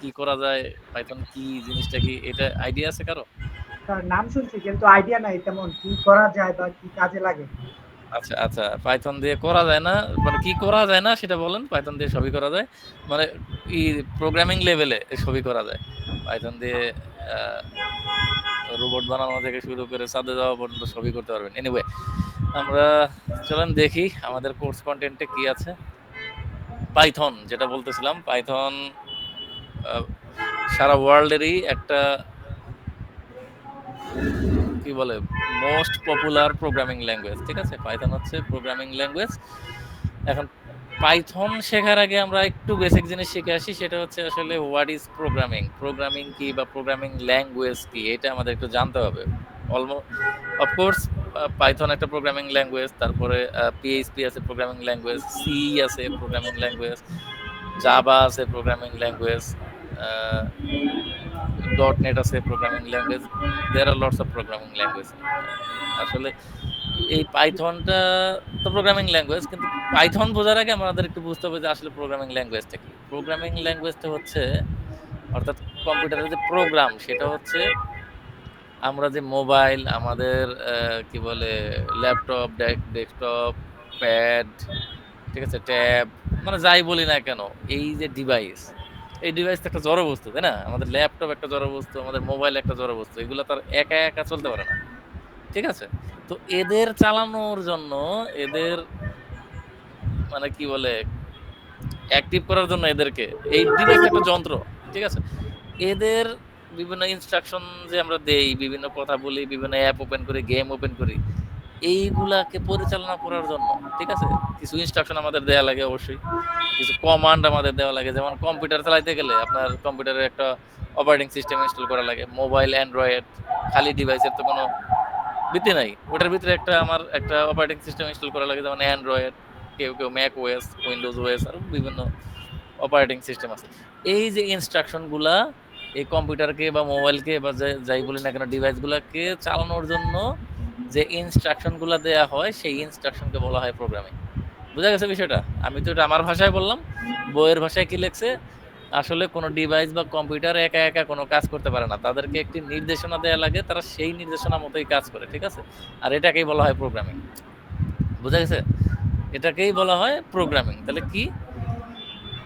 কি করা যায়, পাইথন কি জিনিসটা কি, এটা আইডিয়া আছে কারো? তার নাম শুনছি কিন্তু আইডিয়া নাই তেমন কি করা যায় বা কি কাজে লাগে। আচ্ছা, আচ্ছা। পাইথন দিয়ে করা যায় না, মানে কি করা যায় না সেটা বলেন? পাইথন দিয়ে সবই করা যায়। মানে প্রোগ্রামিং লেভেলে সবই করা যায়। পাইথন দিয়ে আ রোবট বানানো থেকে শুরু করে ছাদে যাওয়া পর্যন্ত সবই করতে পারবেন। এনিওয়ে, আমরা চলেন দেখি আমাদের কোর্স কনটেন্টে কি আছে। পাইথন যেটা বলতেছিলাম, পাইথন আ সারা ওয়ার্ল্ডেরই একটা কি বলে মোস্ট পপুলার প্রোগ্রামিং ল্যাঙ্গুয়েজ। ঠিক আছে? পাইথন হচ্ছে প্রোগ্রামিং ল্যাঙ্গুয়েজ। এখন পাইথন শেখার আগে আমরা একটু বেসিক জিনিস শিখে আসি, সেটা হচ্ছে আসলে হোয়াট ইজ প্রোগ্রামিং, প্রোগ্রামিং কি বা প্রোগ্রামিং ল্যাঙ্গুয়েজ কি, এটা আমাদের একটু জানতে হবে। অফকোর্স পাইথন একটা প্রোগ্রামিং ল্যাঙ্গুয়েজ, তারপরে পিএইচপি আছে প্রোগ্রামিং ল্যাঙ্গুয়েজ, সি আছে প্রোগ্রামিং ল্যাঙ্গুয়েজ, জাভা আছে প্রোগ্রামিং ল্যাঙ্গুয়েজ, ডট নেট আছে programming language. There are lots of programming language. আসলে এই পাইথনটা তো প্রোগ্রামিং ল্যাঙ্গুয়েজ, কিন্তু পাইথন বোঝার আগে আমাদের একটু বুঝতে হবে যে আসলে প্রোগ্রামিং ল্যাঙ্গুয়েজটা কি। প্রোগ্রামিং ল্যাঙ্গুয়েজটা হচ্ছে, অর্থাৎ কম্পিউটারের যে প্রোগ্রাম, সেটা হচ্ছে আমরা যে মোবাইল, আমাদের কি বলে ল্যাপটপ, ডেস্কটপ, প্যাড, ঠিক আছে, ট্যাব, মানে যাই বলি না কেন, এই যে ডিভাইস, এই ডিভাইস তো একটা জড় বস্তু, তাই না? আমাদের ল্যাপটপ একটা জড় বস্তু, আমাদের মোবাইল একটা জড় বস্তু, এগুলো তার একা একা চলতে পারে না। ঠিক আছে? তো এদের চালানোর জন্য, এদের মানে কি বলে অ্যাক্টিভ করার জন্য এদেরকে, এই ডিভাইস একটা যন্ত্র। ঠিক আছে? এদের বিভিন্ন ইনস্ট্রাকশন যে আমরা দেই, বিভিন্ন কথা বলি, বিভিন্ন অ্যাপ ওপেন করি, গেম ওপেন করি, এইগুলাকে পরিচালনা করার জন্য, ঠিক আছে, কিছু ইনস্ট্রাকশন আমাদের দেয়া লাগে অবশ্যই। কিছু কমান্ড আমাদের দেওয়া লাগে। যেমন কম্পিউটার চালাইতে গেলে আপনার কম্পিউটারে একটা অপারেটিং সিস্টেম ইনস্টল করা লাগে। মোবাইল, অ্যান্ড্রয়েড, খালি ডিভাইসের তো কোনো ভিত্তি নাই। ওটার ভিতরে আমার একটা অপারেটিং সিস্টেম ইনস্টল করা লাগে, যেমন অ্যান্ড্রয়েড, কেউ ম্যাক ওএস, উইন্ডোজ ওএস, আরো বিভিন্ন অপারেটিং সিস্টেম আছে। এই যে ইনস্ট্রাকশন গুলা এই কম্পিউটারকে বা মোবাইলকে বা যাই বলি না কেন ডিভাইসগুলোকে চালানোর জন্য যে ইনস্ট্রাকশন গুলা দেয়া হয়, সেই ইনস্ট্রাকশনকে বলা হয় প্রোগ্রামিং। বুঝা গেছে বিষয়টা? আমি তো এটা আমার ভাষায় বললাম। বইয়ের ভাষায় কি লেখছে? আসলে কোনো ডিভাইস বা কম্পিউটার একা একা কোনো কাজ করতে পারে না। তাদেরকে একটি নির্দেশনা দেয়া লাগে, তারা সেই নির্দেশনা মতোই কাজ করে। ঠিক আছে? আর এটাকেই বলা হয় প্রোগ্রামিং। বুঝা গেছে? এটাকেই বলা হয় প্রোগ্রামিং। তাহলে কি?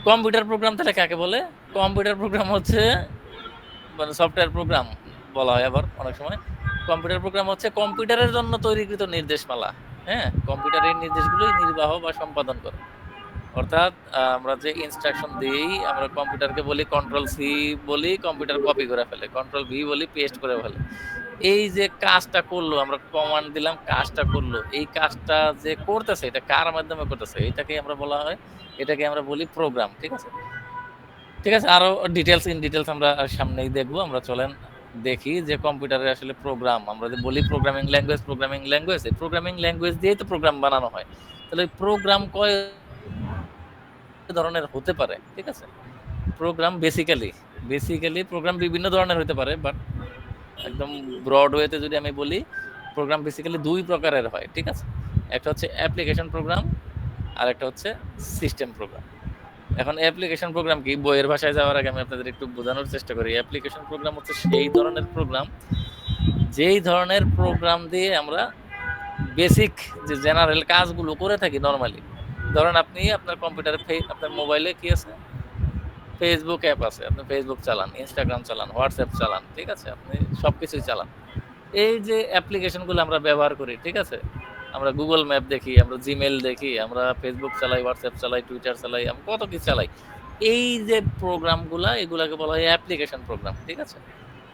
কম্পিউটার প্রোগ্রাম তাহলে কাকে বলে? কম্পিউটার প্রোগ্রাম হচ্ছে, মানে সফটওয়্যার প্রোগ্রাম বলা হয় আবার অনেক সময়। কম্পিউটার প্রোগ্রাম হচ্ছে কম্পিউটারের জন্য তৈরিকৃত নির্দেশমালা। হ্যাঁ? কম্পিউটার এই নির্দেশগুলোই নির্বাহ বা সম্পাদন করে। অর্থাৎ আমরা যে ইনস্ট্রাকশন দিই, আমরা কম্পিউটারকে বলি কন্ট্রোল সি, বলি কম্পিউটার কপি করে ফেলে, কন্ট্রোল ভি বলি পেস্ট করে ফেলে। এই যে কাজটা করলো, আমরা কমান্ড দিলাম, কাজটা করলো, এই কাজটা যে করতেছে এটা কার মাধ্যমে করতেছে, এটাকে আমরা বলি প্রোগ্রাম। ঠিক আছে? ঠিক আছে, আরো ডিটেলস আমরা সামনেই দেখবো। আমরা চলেন দেখি যে কম্পিউটারে আসলে প্রোগ্রাম, আমরা যে বলি প্রোগ্রামিং ল্যাঙ্গুয়েজ, এই প্রোগ্রামিং ল্যাঙ্গুয়েজ দিয়েই তো প্রোগ্রাম বানানো হয়। তাহলে প্রোগ্রাম কয় ধরনের হতে পারে? ঠিক আছে? প্রোগ্রাম বেসিক্যালি প্রোগ্রাম বিভিন্ন ধরনের হতে পারে, বাট একদম ব্রড ওয়েতে যদি আমি বলি, প্রোগ্রাম বেসিক্যালি ২ প্রকারের হয়। ঠিক আছে? একটা হচ্ছে অ্যাপ্লিকেশন প্রোগ্রাম, আর একটা হচ্ছে সিস্টেম প্রোগ্রাম। এখন অ্যাপ্লিকেশন প্রোগ্রাম কি? বইয়ের ভাষায় যাওয়ার আগে আমি আপনাদের একটু বোঝানোর চেষ্টা করি। অ্যাপ্লিকেশন প্রোগ্রাম হচ্ছে সেই ধরনের প্রোগ্রাম, যেই ধরনের প্রোগ্রাম দিয়ে আমরা বেসিক যে জেনারেল কাজগুলো করে থাকি নরমালি। ধরেন আপনি আপনার কম্পিউটারে আপনার মোবাইলে কি আছে? ফেসবুক অ্যাপ আছে। আপনি ফেসবুক চালান, ইনস্টাগ্রাম চালান, হোয়াটসঅ্যাপ চালান। ঠিক আছে? আপনি সবকিছুই চালান। এই যে অ্যাপ্লিকেশনগুলো আমরা ব্যবহার করি, ঠিক আছে? আমরা গুগল ম্যাপ দেখি, আমরা জিমেইল দেখি, আমরা ফেসবুক চালাই, হোয়াটসঅ্যাপ চালাই, টুইটার চালাই, আমরা কত কিছু চালাই। এই যে প্রোগ্রামগুলা, এগুলাকে বলা হয় অ্যাপ্লিকেশন প্রোগ্রাম। ঠিক আছে?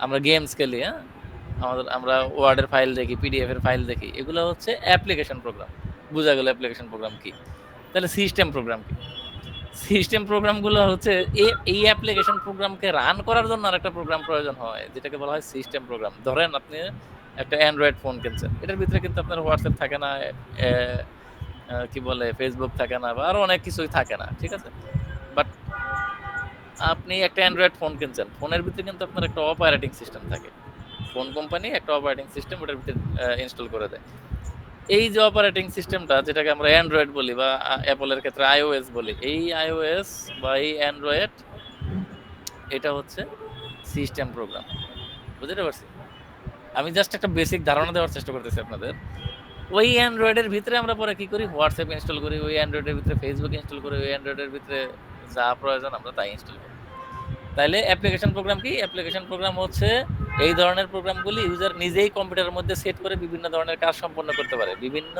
আমরা গেমস খেলি, হ্যাঁ? আমরা ওয়ার্ডের ফাইল দেখি, পিডিএফ এর ফাইল দেখি। এগুলো হচ্ছে অ্যাপ্লিকেশন প্রোগ্রাম। বুঝা গেল অ্যাপ্লিকেশন প্রোগ্রাম কি। তাহলে সিস্টেম প্রোগ্রাম কি? সিস্টেম প্রোগ্রামগুলো হচ্ছে এই অ্যাপ্লিকেশন প্রোগ্রামকে রান করার জন্য আরেকটা প্রোগ্রাম প্রয়োজন হয়, যেটাকে বলা হয় সিস্টেম প্রোগ্রাম। ধরেন আপনি একটা অ্যান্ড্রয়েড ফোন কিনছেন। এটার ভিতরে কিন্তু আপনার WhatsApp থাকে না, অ্যা কি বলে Facebook থাকে না, বা আরো অনেক কিছুই থাকে না। ঠিক আছে? বাট আপনি একটা অ্যান্ড্রয়েড ফোন কিনছেন। ফোনের ভিতরে কিন্তু আপনার একটা অপারেটিং সিস্টেম থাকে। ফোন কোম্পানি একটা অপারেটিং সিস্টেম ওটার ভিতরে ইনস্টল করে দেয়। এই যে অপারেটিং সিস্টেমটা, যেটাকে আমরা অ্যান্ড্রয়েড বলি বা অ্যাপলের ক্ষেত্রে iOS বলি। এই iOS বা এই অ্যান্ড্রয়েড এটা হচ্ছে সিস্টেম প্রোগ্রাম। বুঝতে পারছি? আমি জাস্ট একটা বেসিক ধারণা দেওয়ার চেষ্টা করতেছি আপনাদের। ওই অ্যান্ড্রয়েডের ভিতরে আমরা পরে কি করি? WhatsApp ইনস্টল করি, ওই অ্যান্ড্রয়েডের ভিতরে Facebook ইনস্টল করি, ওই অ্যান্ড্রয়েডের ভিতরে যা প্রয়োজন আমরা তাই ইনস্টল করি। তাইলে অ্যাপ্লিকেশন প্রোগ্রাম কি? অ্যাপ্লিকেশন প্রোগ্রাম হচ্ছে এই ধরনের প্রোগ্রামগুলি ইউজার নিজেই কম্পিউটারের মধ্যে সেট করে বিভিন্ন ধরনের কাজ সম্পন্ন করতে পারে। বিভিন্ন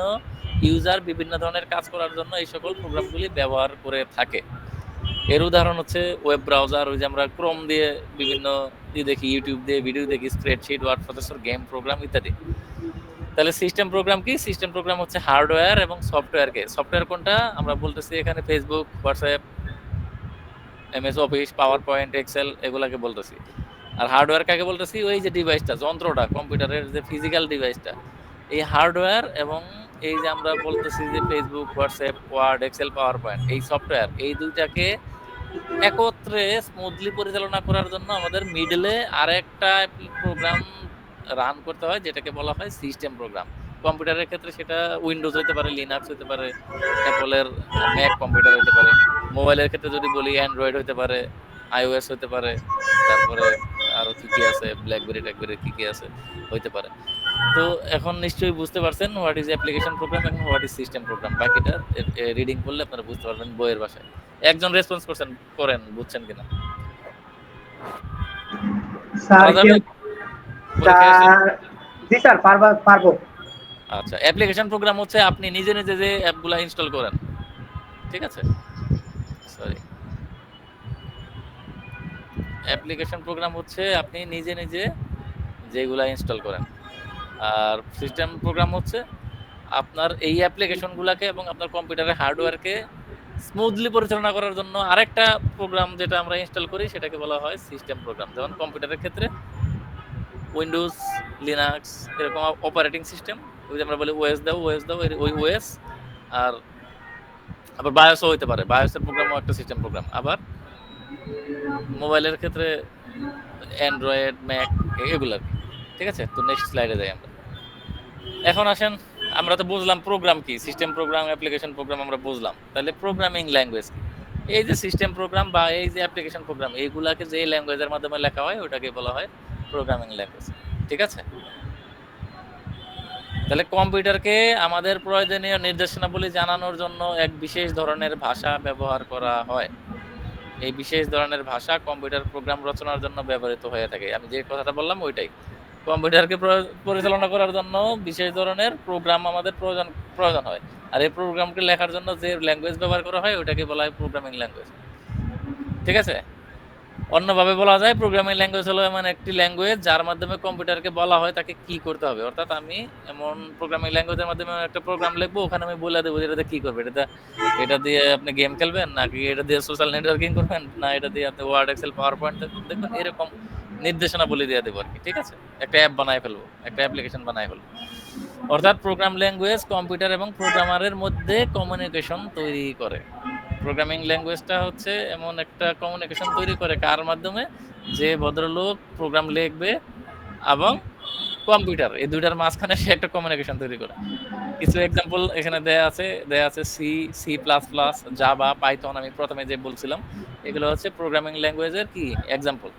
ইউজার বিভিন্ন ধরনের কাজ করার জন্য এই সকল প্রোগ্রামগুলি ব্যবহার করে থাকে। এর উদাহরণ হচ্ছে ওয়েব ব্রাউজার, ওই যে আমরা ক্রোম দিয়ে বিভিন্ন দেখি, ইউটিউব দিয়ে ভিডিও দেখি, spreadsheet, word processor, game program ইত্যাদি। তাহলে সিস্টেম প্রোগ্রাম কি? সিস্টেম প্রোগ্রাম হচ্ছে হার্ডওয়্যার এবং সফটওয়্যারকে। সফটওয়্যার কোনটা? আমরা বলতেছি এখানে Facebook, WhatsApp, MS Office, PowerPoint, Excel এগুলাকে বলতেছি। আর হার্ডওয়্যার কাকে বলতেছি? ওই যে ডিভাইসটা, যন্ত্রটা, কম্পিউটারের যে ফিজিক্যাল ডিভাইসটা, এই হার্ডওয়্যার এবং এই যে আমরা বলতেছি যে Facebook, WhatsApp, Word, Excel, PowerPoint, এই সফটওয়্যার, এই দুইটাকে একত্রে স্মুথলি পরিচালনা করার জন্য আমাদের মিডলে আরেকটা প্রোগ্রাম রান করতে হয়, যেটাকে বলা হয় সিস্টেম প্রোগ্রাম। কম্পিউটারের ক্ষেত্রে সেটা উইন্ডোজ হতে পারে, লিনাক্স হতে পারে, অ্যাপলের ম্যাক কম্পিউটার হতে পারে। মোবাইলের ক্ষেত্রে যদি বলি অ্যান্ড্রয়েড হতে পারে, iOS হতে পারে, তারপরে আরো কি আছে, ব্ল্যাকবেরি ট্যাকবেরি কি আছে হইতে পারে। তো এখন নিশ্চয়ই বুঝতে পারছেন হোয়াট ইজ অ্যাপ্লিকেশন প্রোগ্রাম এবং হোয়াট ইজ সিস্টেম প্রোগ্রাম। বাকিটা রিডিং করলে আপনারা বুঝতে পারবেন বইয়ের ভাষায়। একজন রেসপন্স করেন, বুঝছেন কিনা? স্যার বলা যাবে? পরীক্ষায় এসে? জি স্যার, পারবো। আচ্ছা, অ্যাপ্লিকেশন প্রোগ্রাম হচ্ছে আপনি নিজে নিজে যে অ্যাপগুলা ইনস্টল করেন, ঠিক আছে? সরি, অ্যাপ্লিকেশন প্রোগ্রাম হচ্ছে আপনি নিজে নিজে যেগুলা ইনস্টল করেন। আর সিস্টেম প্রোগ্রাম হচ্ছে আপনার এই অ্যাপ্লিকেশনগুলোকে এবং আপনার কম্পিউটারের হার্ডওয়্যারকে স্মুথলি পরিচালনা করার জন্য আরেকটা প্রোগ্রাম যেটা আমরা ইনস্টল করি সেটাকে বলা হয় সিস্টেম প্রোগ্রাম। যেমন কম্পিউটারের ক্ষেত্রে উইন্ডোজ, লিনাক্স এরকম অপারেটিং সিস্টেম, ওই যে আমরা বলি ওএস দাও, ওই ওএস। আর আবার বায়োসও হইতে পারে, বায়োসের প্রোগ্রামও একটা সিস্টেম প্রোগ্রাম। আবার মোবাইলের ক্ষেত্রে অ্যান্ড্রয়েড, ম্যাক এগুলো, ঠিক আছে? তো নেক্সট স্লাইডে যাই আমরা। এখন আসেন, আমরা তো বুঝলাম প্রোগ্রাম কি, সিস্টেম প্রোগ্রাম, অ্যাপ্লিকেশন প্রোগ্রাম আমরা বুঝলাম। তাহলে প্রোগ্রামিং ল্যাঙ্গুয়েজ কি? এই যে সিস্টেম প্রোগ্রাম বা এই যে অ্যাপ্লিকেশন প্রোগ্রাম, এইগুলাকে যে ল্যাঙ্গুয়েজের মাধ্যমে লেখা হয় ওটাকে বলা হয় প্রোগ্রামিং ল্যাঙ্গুয়েজ, ঠিক আছে? তাহলে কম্পিউটারকে আমাদের প্রয়োজনীয় নির্দেশনাবলী জানানোর জন্য এক বিশেষ ধরনের ভাষা ব্যবহার করা হয়। এই বিশেষ ধরনের ভাষা কম্পিউটার প্রোগ্রাম রচনার জন্য ব্যবহৃত হয়ে থাকে। আমি যে কথাটা বললাম ওইটাই। কম্পিউটারকে পরিচালনা করার জন্য বিশেষ ধরনের প্রোগ্রাম আমাদের প্রয়োজন হয়। আর এই প্রোগ্রামকে লেখার জন্য যে ল্যাঙ্গুয়েজ ব্যবহার করা হয় ওটাকে বলা হয় প্রোগ্রামিং ল্যাঙ্গুয়েজ, ঠিক আছে? অন্যভাবে বলা যায় প্রোগ্রামিং ল্যাঙ্গুয়েজ হলো এমন একটি ল্যাঙ্গুয়েজ যার মাধ্যমে কম্পিউটারকে বলা হয় তাকে কি করতে হবে। অর্থাৎ আমি এমন প্রোগ্রামিং ল্যাঙ্গুয়েজের মাধ্যমে একটা প্রোগ্রাম লিখবো, ওখানে আমি বলে দেবো যে এটাতে কি করবে, এটা দিয়ে আপনি গেম খেলবেন, নাকি এটা দিয়ে সোশ্যাল নেটওয়ার্কিং করবেন, না এটা দিয়ে আপনি ওয়ার্ড, এক্সেল, পাওয়ার পয়েন্ট দেখবেন, এরকম নির্দেশনা বলে দিয়ে দেবো আর কি, ঠিক আছে? একটা অ্যাপ বানায় ফেলবো, একটা অ্যাপ্লিকেশন বানায় ফেলবো। অর্থাৎ প্রোগ্রাম ল্যাঙ্গুয়েজ কম্পিউটার এবং প্রোগ্রামারের মধ্যে কমিউনিকেশন তৈরি করে। প্রোগ্রামিং ল্যাঙ্গুয়েজটা হচ্ছে এমন একটা কমিউনিকেশন তৈরি করে কার মাধ্যমে? যে ভদ্রলোক প্রোগ্রাম লিখবে এবং কম্পিউটার, এই দুইটার মাঝখানে সে একটা কমিউনিকেশন তৈরি করে। কিছু এক্সাম্পল এখানে দেয়া আছে C, C plus plus, Java, Python, আমি প্রথমে যে বলছিলাম এগুলো হচ্ছে প্রোগ্রামিং ল্যাঙ্গুয়েজের কি এক্সাম্পল,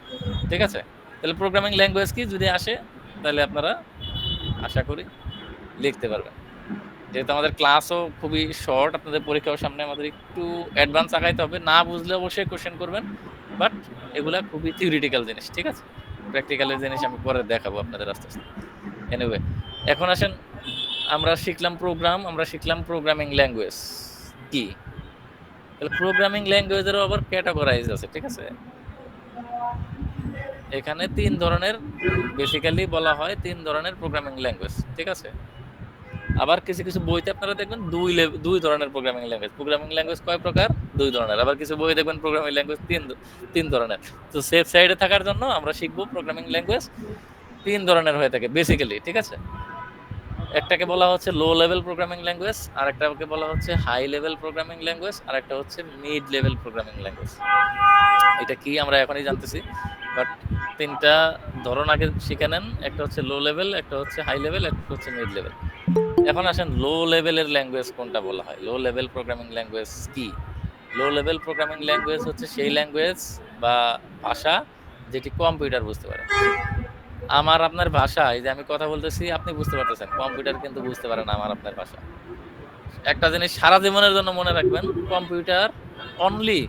ঠিক আছে? তাহলে প্রোগ্রামিং ল্যাঙ্গুয়েজ কি যদি আসে তাহলে আপনারা আশা করি লিখতে পারবেন। যেহেতু আমাদের ক্লাসও খুবই শর্ট, আপনাদের পরীক্ষার সামনে, আমাদের একটু অ্যাডভান্স আগাইতে হবে। না বুঝলে অবশ্যই কোশ্চেন করবেন, বাট এগুলা খুবই থিওরিটিক্যাল জিনিস, ঠিক আছে? প্র্যাকটিক্যালের জিনিস আমি পরে দেখাবো আপনাদের আস্তে আস্তে। এনিওয়ে, এখন আসেন, আমরা শিখলাম প্রোগ্রাম, আমরা শিখলাম প্রোগ্রামিং ল্যাঙ্গুয়েজ কি। তাহলে প্রোগ্রামিং ল্যাঙ্গুয়েজেরও আবার ক্যাটাগরাইজ আছে, ঠিক আছে? এখানে তিন ধরনের, বেসিক্যালি বলা হয় তিন ধরনের প্রোগ্রামিং ল্যাঙ্গুয়েজ, ঠিক আছে? আবার কিছু কিছু বইতে আপনারা দেখবেন দুই ধরনের প্রোগ্রামিং ল্যাঙ্গুয়েজ। প্রোগ্রামিং ল্যাঙ্গুয়েজ কয় প্রকার? দুই ধরনের। আবার কিছু বই দেখবেন প্রোগ্রামিং ল্যাঙ্গুয়েজ তিন ধরনের। তো সেফ সাইডে থাকার জন্য আমরা শিখবো প্রোগ্রামিং ল্যাঙ্গুয়েজ তিন ধরনের হয়ে থাকে বেসিক্যালি, ঠিক আছে? একটাকে বলা হচ্ছে লো লেভেল প্রোগ্রামিং ল্যাঙ্গুয়েজ, আর একটাকে বলা হচ্ছে হাই লেভেল প্রোগ্রামিং ল্যাঙ্গুয়েজ, আর একটা হচ্ছে মিড লেভেল প্রোগ্রামিং ল্যাঙ্গুয়েজ। এটা কি আমরা এখনই জানতেছি, বাট তিনটা ধরন আগে শিখে নেন। একটা হচ্ছে লো লেভেল, একটা হচ্ছে হাই লেভেল, একটা হচ্ছে মিড লেভেল। এখন আসেন লো লেভেলের ল্যাঙ্গুয়েজ কোনটা বলা হয়, লো লেভেল প্রোগ্রামিং ল্যাঙ্গুয়েজ কি? লো লেভেল প্রোগ্রামিং ল্যাঙ্গুয়েজ হচ্ছে সেই ল্যাঙ্গুয়েজ বা ভাষা যেটি কম্পিউটার বুঝতে পারে। আমার আপনার ভাষা, এই যে আমি কথা বলতেছি আপনি বুঝতে পারতেছেন, কম্পিউটার কিন্তু বুঝতে পারে না আমার আপনার ভাষা। একটা জিনিস সারা জীবনের জন্য মনে রাখবেন, কম্পিউটার অনলি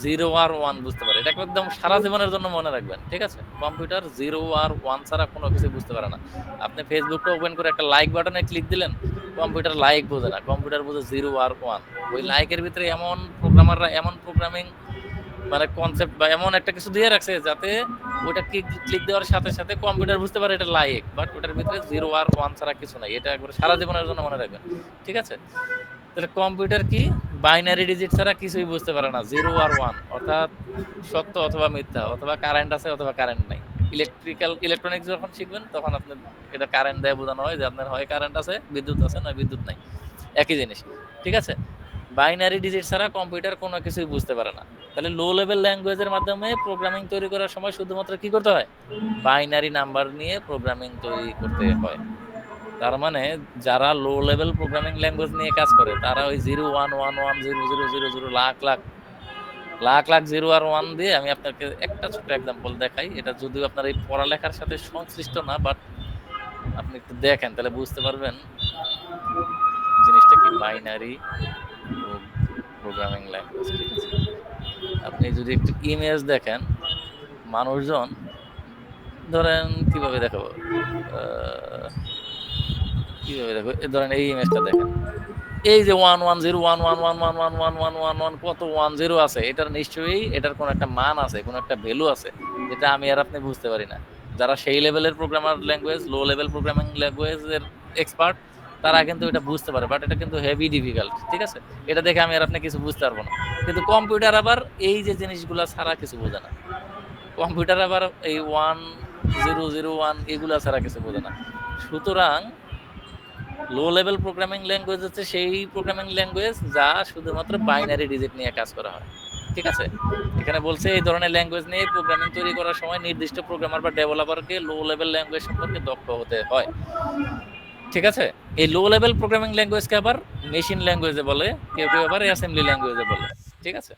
0 আর 1 বুঝতে পারে। এটা একদম সারা জীবনের জন্য মনে রাখবেন। ঠিক আছে? কম্পিউটার 0 আর 1 ছাড়া কোনো কিছু বুঝতে পারে না। আপনি ফেসবুকটা ওপেন করে একটা লাইক বাটনে ক্লিক দিলেন, কম্পিউটার লাইক বোঝে না। কম্পিউটার বোঝে 0 আর 1। ওই লাইকের ভিতরে এমন প্রোগ্রামাররা এমন প্রোগ্রামিং মানে কনসেপ্ট বা এমন একটা কিছু দিয়ে রাখছে যাতে ওইটা ক্লিক দেওয়ার সাথে সাথে কম্পিউটার বুঝতে পারে এটা লাইক, বাট ওটার ভিতরে 0 আর 1 ছাড়া কিছু নাই। এটা একবারে সারা জীবনের জন্য মনে রাখবেন। ঠিক আছে? তাহলে কম্পিউটার কি বাইনারি ডিজিট ছাড়া কিছুই বুঝতে পারে না, 0 আর 1, অর্থাৎ সত্য অথবা মিথ্যা, অথবা কারেন্ট আছে অথবা কারেন্ট নাই। ইলেকট্রনিক্স যখন শিখবেন তখন আপনার এটা কারেন্ট দিয়ে বোঝানো হয় যে আপনার হয় কারেন্ট আছে, বিদ্যুৎ আছে, না বিদ্যুৎ নাই, একই জিনিস। ঠিক আছে? বাইনারি ডিজিট ছাড়া কম্পিউটার কোনো কিছুই বুঝতে পারে না। তাহলে লো লেভেল ল্যাঙ্গুয়েজের মাধ্যমে প্রোগ্রামিং তৈরি করার সময় শুধুমাত্র কি করতে হয়? বাইনারি নাম্বার নিয়ে প্রোগ্রামিং তৈরি করতে হয়। তার মানে যারা লো লেভেল প্রোগ্রামিং ল্যাঙ্গুয়েজ নিয়ে কাজ করে তারা ওই 0 1 1 1 0 0 0 0 লাখ লাখ লাখ লাখ 0 আর 1 দিয়ে, আমি আপনাকে একটা ছোট এক্সাম্পল দেখাই। এটা যদিও আপনার এই পড়ালেখার সাথে সংশ্লিষ্ট না, বাট আপনি একটু দেখেন তাহলে বুঝতে পারবেন জিনিসটা কি বাইনারি প্রোগ্রামিং ল্যাঙ্গুয়েজ। ঠিক আছে? আপনি যদি একটু ইমেজ দেখেন, মানুষজন ধরেন কিভাবে দেখাবো, কিভাবে দেখো, ধরেন এই ইমেজটা দেখেন, এই যে 1 1 0 1 1 1 1 1 1 1 1 1 কত 1 0 আছে, এটার নিশ্চয়ই এটার কোনো একটা মান আছে, কোনো একটা ভ্যালু আছে, যেটা আমি আর আপনি বুঝতে পারি না। যারা সেই লেভেলের programmer language, low level programming ল্যাঙ্গুয়েজের এক্সপার্ট, তারা কিন্তু এটা বুঝতে পারে, বাট এটা কিন্তু হেভি ডিফিকাল্ট। ঠিক আছে? এটা দেখে আমি আর আপনি কিছু বুঝতে পারবো না। কিন্তু কম্পিউটার আবার এই যে জিনিসগুলা ছাড়া কিছু বোঝে না। কম্পিউটার আবার এই 1 0 0 1 এগুলা ছাড়া কিছু বোঝে না। সুতরাং লো লেভেল প্রোগ্রামিং ল্যাঙ্গুয়েজ হচ্ছে সেই প্রোগ্রামিং ল্যাঙ্গুয়েজ যা শুধুমাত্র বাইনারি ডিজিট নিয়ে কাজ করা হয়। ঠিক আছে? এখানে বলছে এই ধরনের ল্যাঙ্গুয়েজ নিয়ে প্রোগ্রামিং তৈরি করার সময় নির্দিষ্ট প্রোগ্রামার বা ডেভেলপারকে লো লেভেল ল্যাঙ্গুয়েজ সম্পর্কে দক্ষ হতে হয়। ঠিক আছে? এই লো লেভেল প্রোগ্রামিং ল্যাঙ্গুয়েজকে আবার মেশিন ল্যাঙ্গুয়েজে বলে, কেউ কেউ আবার অ্যাসেম্বলি ল্যাঙ্গুয়েজে বলে। ঠিক আছে?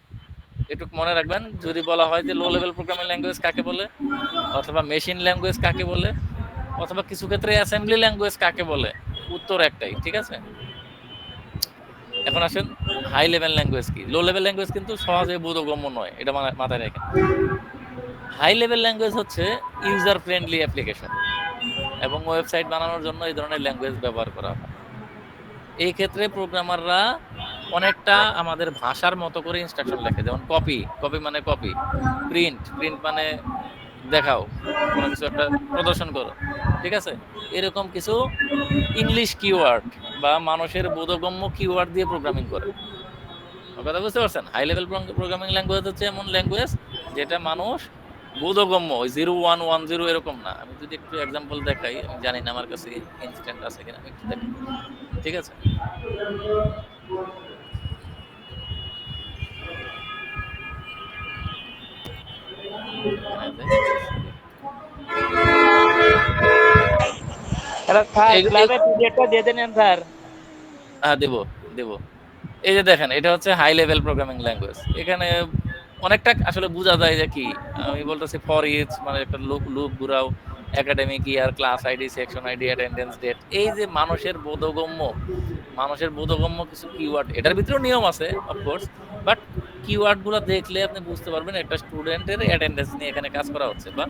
একটু মনে রাখবেন, যদি বলা হয় যে লো লেভেল প্রোগ্রামিং ল্যাঙ্গুয়েজ কাকে বলে, অথবা মেশিন ল্যাঙ্গুয়েজ কাকে বলে, অথবা কিছু ক্ষেত্রে অ্যাসেম্বলি ল্যাঙ্গুয়েজ কাকে বলে, উত্তর একটাই। ঠিক আছে? এখন আসেন হাই লেভেল ল্যাঙ্গুয়েজ কি। লো লেভেল ল্যাঙ্গুয়েজ কিন্তু সহজে বোধগম্য নয়, এটা মাথায় রাখেন। হাই লেভেল ল্যাঙ্গুয়েজ হচ্ছে ইউজার ফ্রেন্ডলি অ্যাপ্লিকেশন এবং ওয়েবসাইট বানানোর জন্য এই ধরনের ল্যাঙ্গুয়েজ ব্যবহার করা হয়। এই ক্ষেত্রে প্রোগ্রামাররা অনেকটা আমাদের ভাষার মতো করে ইনস্ট্রাকশন লেখে, যেমন কপি মানে কপি, প্রিন্ট মানে দেখাও, কোনো কিছু একটা প্রদর্শন করো। ঠিক আছে? এরকম কিছু ইংলিশ কিওয়ার্ড বা মানুষের বোধগম্য কিওয়ার্ড দিয়ে প্রোগ্রামিং করে। কথা বুঝতে পারছেন? হাই লেভেল প্রোগ্রামিং ল্যাঙ্গুয়েজ হচ্ছে এমন ল্যাঙ্গুয়েজ যেটা মানুষ বোধগম্য, ওই 0 1 1 0 এরকম না। আমি যদি একটু এক্সাম্পল দেখাই, আমি জানি না আমার কাছে ইনস্ট্যান্ট আছে কিনা, আমি একটু দেখাই। ঠিক আছে? এখানে দেখতেছি। দেব দেব এই যে দেখেন, এটা হচ্ছে হাই লেভেল প্রোগ্রামিং ল্যাঙ্গুয়েজ। এখানে অনেকটা আসলে বোঝা যায় যে কি, আমি বলতেছি ফর ইচ মানে একটা লুপ ঘুরাও, academic year, class ID, section ID, attendance date, এই যে মানুষের বোধগম্য কিছু কিওয়ার্ড, এটার ভিতরেও নিয়ম আছে অফকোর্স, বাট কিওয়ার্ড গুলো দেখলে আপনি বুঝতে পারবেন একটা স্টুডেন্টের অ্যাটেন্ডেন্স নিয়ে এখানে কাজ করা হচ্ছে বা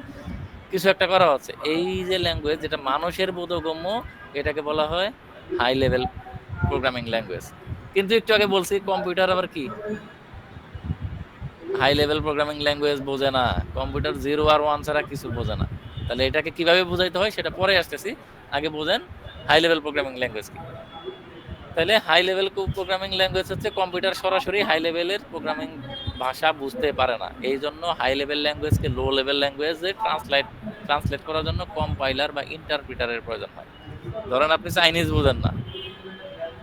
কিছু একটা করা হচ্ছে। এই যে ল্যাঙ্গুয়েজ যেটা মানুষের বোধগম্য, এটাকে বলা হয় হাই লেভেল প্রোগ্রামিং ল্যাঙ্গুয়েজ। কিন্তু একটু আগে বলছি কম্পিউটার আবার কি হাই লেভেল প্রোগ্রামিং ল্যাঙ্গুয়েজ বোঝে না। কম্পিউটার 0 আর 1 ছাড়া কিছু বোঝে না। তাহলে এটাকে কিভাবে বোঝাইতে হয় সেটা পরে আসতেছি, আগে বোঝেন হাই লেভেল প্রোগ্রামিং ল্যাঙ্গুয়েজ কি। তাহলে হাই লেভেল প্রোগ্রামিং ল্যাঙ্গুয়েজ হচ্ছে কম্পিউটার সরাসরি হাই লেভেলের প্রোগ্রামিং ভাষা বুঝতে পারে না। এই জন্য হাই লেভেল ল্যাঙ্গুয়েজকে লো লেভেল ল্যাঙ্গুয়েজে ট্রান্সলেট করার জন্য কম্পাইলার বা ইন্টারপ্রিটারের প্রয়োজন হয়। ধরেন আপনি চাইনিজ বোঝেন না,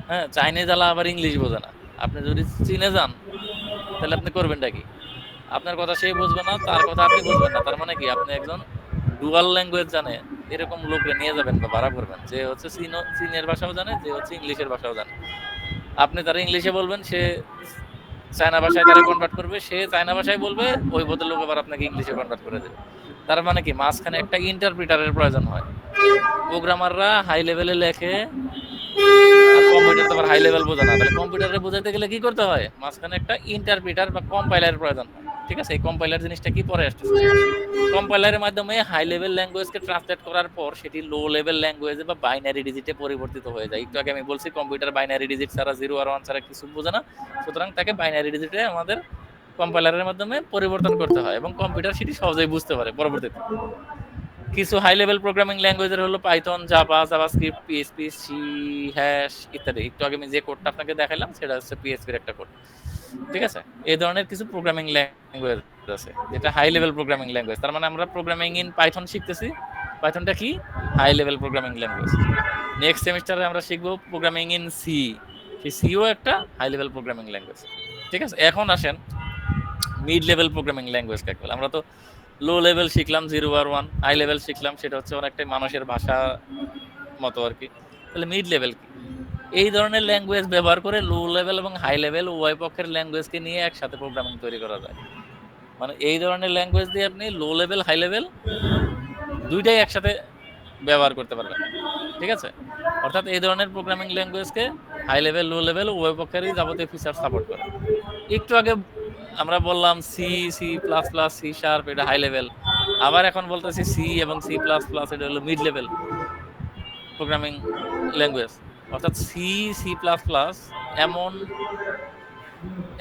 হ্যাঁ, চাইনিজ আলা আবার ইংলিশ বোঝে না। আপনি যদি চীনে যান তাহলে আপনি করবেনটা কি? আপনার কথা সে বুঝবে না, তার কথা আপনি বুঝবেন না। তার মানে কি আপনি একজন ডুয়াল ল্যাঙ্গুয়েজ জানে এরকম লোককে নিয়ে যাবেন বা ভাড়া করবেন, যে হচ্ছে চীনের ভাষাও জানে, যে হচ্ছে ইংলিশের ভাষাও জানে। আপনি তারা ইংলিশে বলবেন, সে চায়না ভাষায় তারা কনভার্ট করবে, সে চায়না ভাষায় বলবে, ওই ভদ্রলোক আবার আপনাকে ইংলিশে কনভার্ট করে দেবে। তার মানে কি মাঝখানে একটা ইন্টারপ্রিটারের প্রয়োজন হয়। প্রোগ্রামাররা হাই লেভেলে লেখে আর কম্পিউটার তো আবার হাই লেভেল বোঝে না, তাহলে কম্পিউটারে বোঝাতে গেলে কি করতে হয়, মাঝখানে একটা ইন্টারপ্রিটার বা কম্পাইলারের প্রয়োজন হয়। ঠিক আছে, এই কম্পাইলার জিনিসটা কি পরে আসতেছে। কম্পাইলারের মাধ্যমে হাই লেভেল ল্যাঙ্গুয়েজকে ট্রান্সলেট করার পর সেটি লো লেভেল ল্যাঙ্গুয়েজে বা বাইনারি ডিজিটে পরিবর্তিত হয়ে যায়। একটু আগে আমি বলছি কম্পিউটার বাইনারি ডিজিট ছাড়া 0 আর 1 ছাড়া কিছু বোঝে না, সুতরাং তাকে বাইনারি ডিজিটে আমাদের কম্পাইলারের মাধ্যমে পরিবর্তন করতে হয় এবং কম্পিউটার সেটি সহজেই বুঝতে পারে পরবর্তীতে। কিছু হাই লেভেল প্রোগ্রামিং ল্যাঙ্গুয়েজের হলো Python, Java, JavaScript, PHP, C hash ইত্যাদি। একটু আগে আমি যে কোডটা আপনাকে দেখাইলাম সেটা হচ্ছে পিএইচপির একটা কোড। ঠিক আছে, এই ধরনের কিছু প্রোগ্রামিং ল্যাঙ্গুয়েজ আছে যেটা হাই লেভেল প্রোগ্রামিং ল্যাঙ্গুয়েজ। তার মানে আমরা প্রোগ্রামিং ইন পাইথন শিখতেছি। পাইথনটা কি high level programming language. Next সেমিস্টারে আমরা শিখবো প্রোগ্রামিং ইন সি, সেই সিও একটা হাই লেভেল প্রোগ্রামিং ল্যাঙ্গুয়েজ। ঠিক আছে, এখন আসেন মিড লেভেল প্রোগ্রামিং ল্যাঙ্গুয়েজ কাকে বলে। আমরা তো লো লেভেল শিখলাম 0 আর 1, হাই লেভেল শিখলাম সেটা হচ্ছে অনেকটাই মানুষের ভাষা মতো আর কি। তাহলে মিড লেভেল কি? এই ধরনের ল্যাঙ্গুয়েজ ব্যবহার করে লো লেভেল এবং হাই লেভেল উভয় পক্ষের ল্যাঙ্গুয়েজকে নিয়ে একসাথে প্রোগ্রামিং তৈরি করা যায়। মানে এই ধরনের ল্যাঙ্গুয়েজ দিয়ে আপনি লো লেভেল হাই লেভেল দুইটাই একসাথে ব্যবহার করতে পারবেন। ঠিক আছে, অর্থাৎ এই ধরনের প্রোগ্রামিং ল্যাঙ্গুয়েজকে হাই লেভেল লো লেভেল উভয় পক্ষেরই যাবতীয় ফিচার সাপোর্ট করে। একটু আগে আমরা বললাম C, C plus plus, C sharp এটা হাই লেভেল, আবার এখন বলতেছি সি এবং সি প্লাস প্লাস এটা হলো মিড লেভেল প্রোগ্রামিং ল্যাঙ্গুয়েজ। অর্থাৎ সি, সি প্লাস প্লাস এমন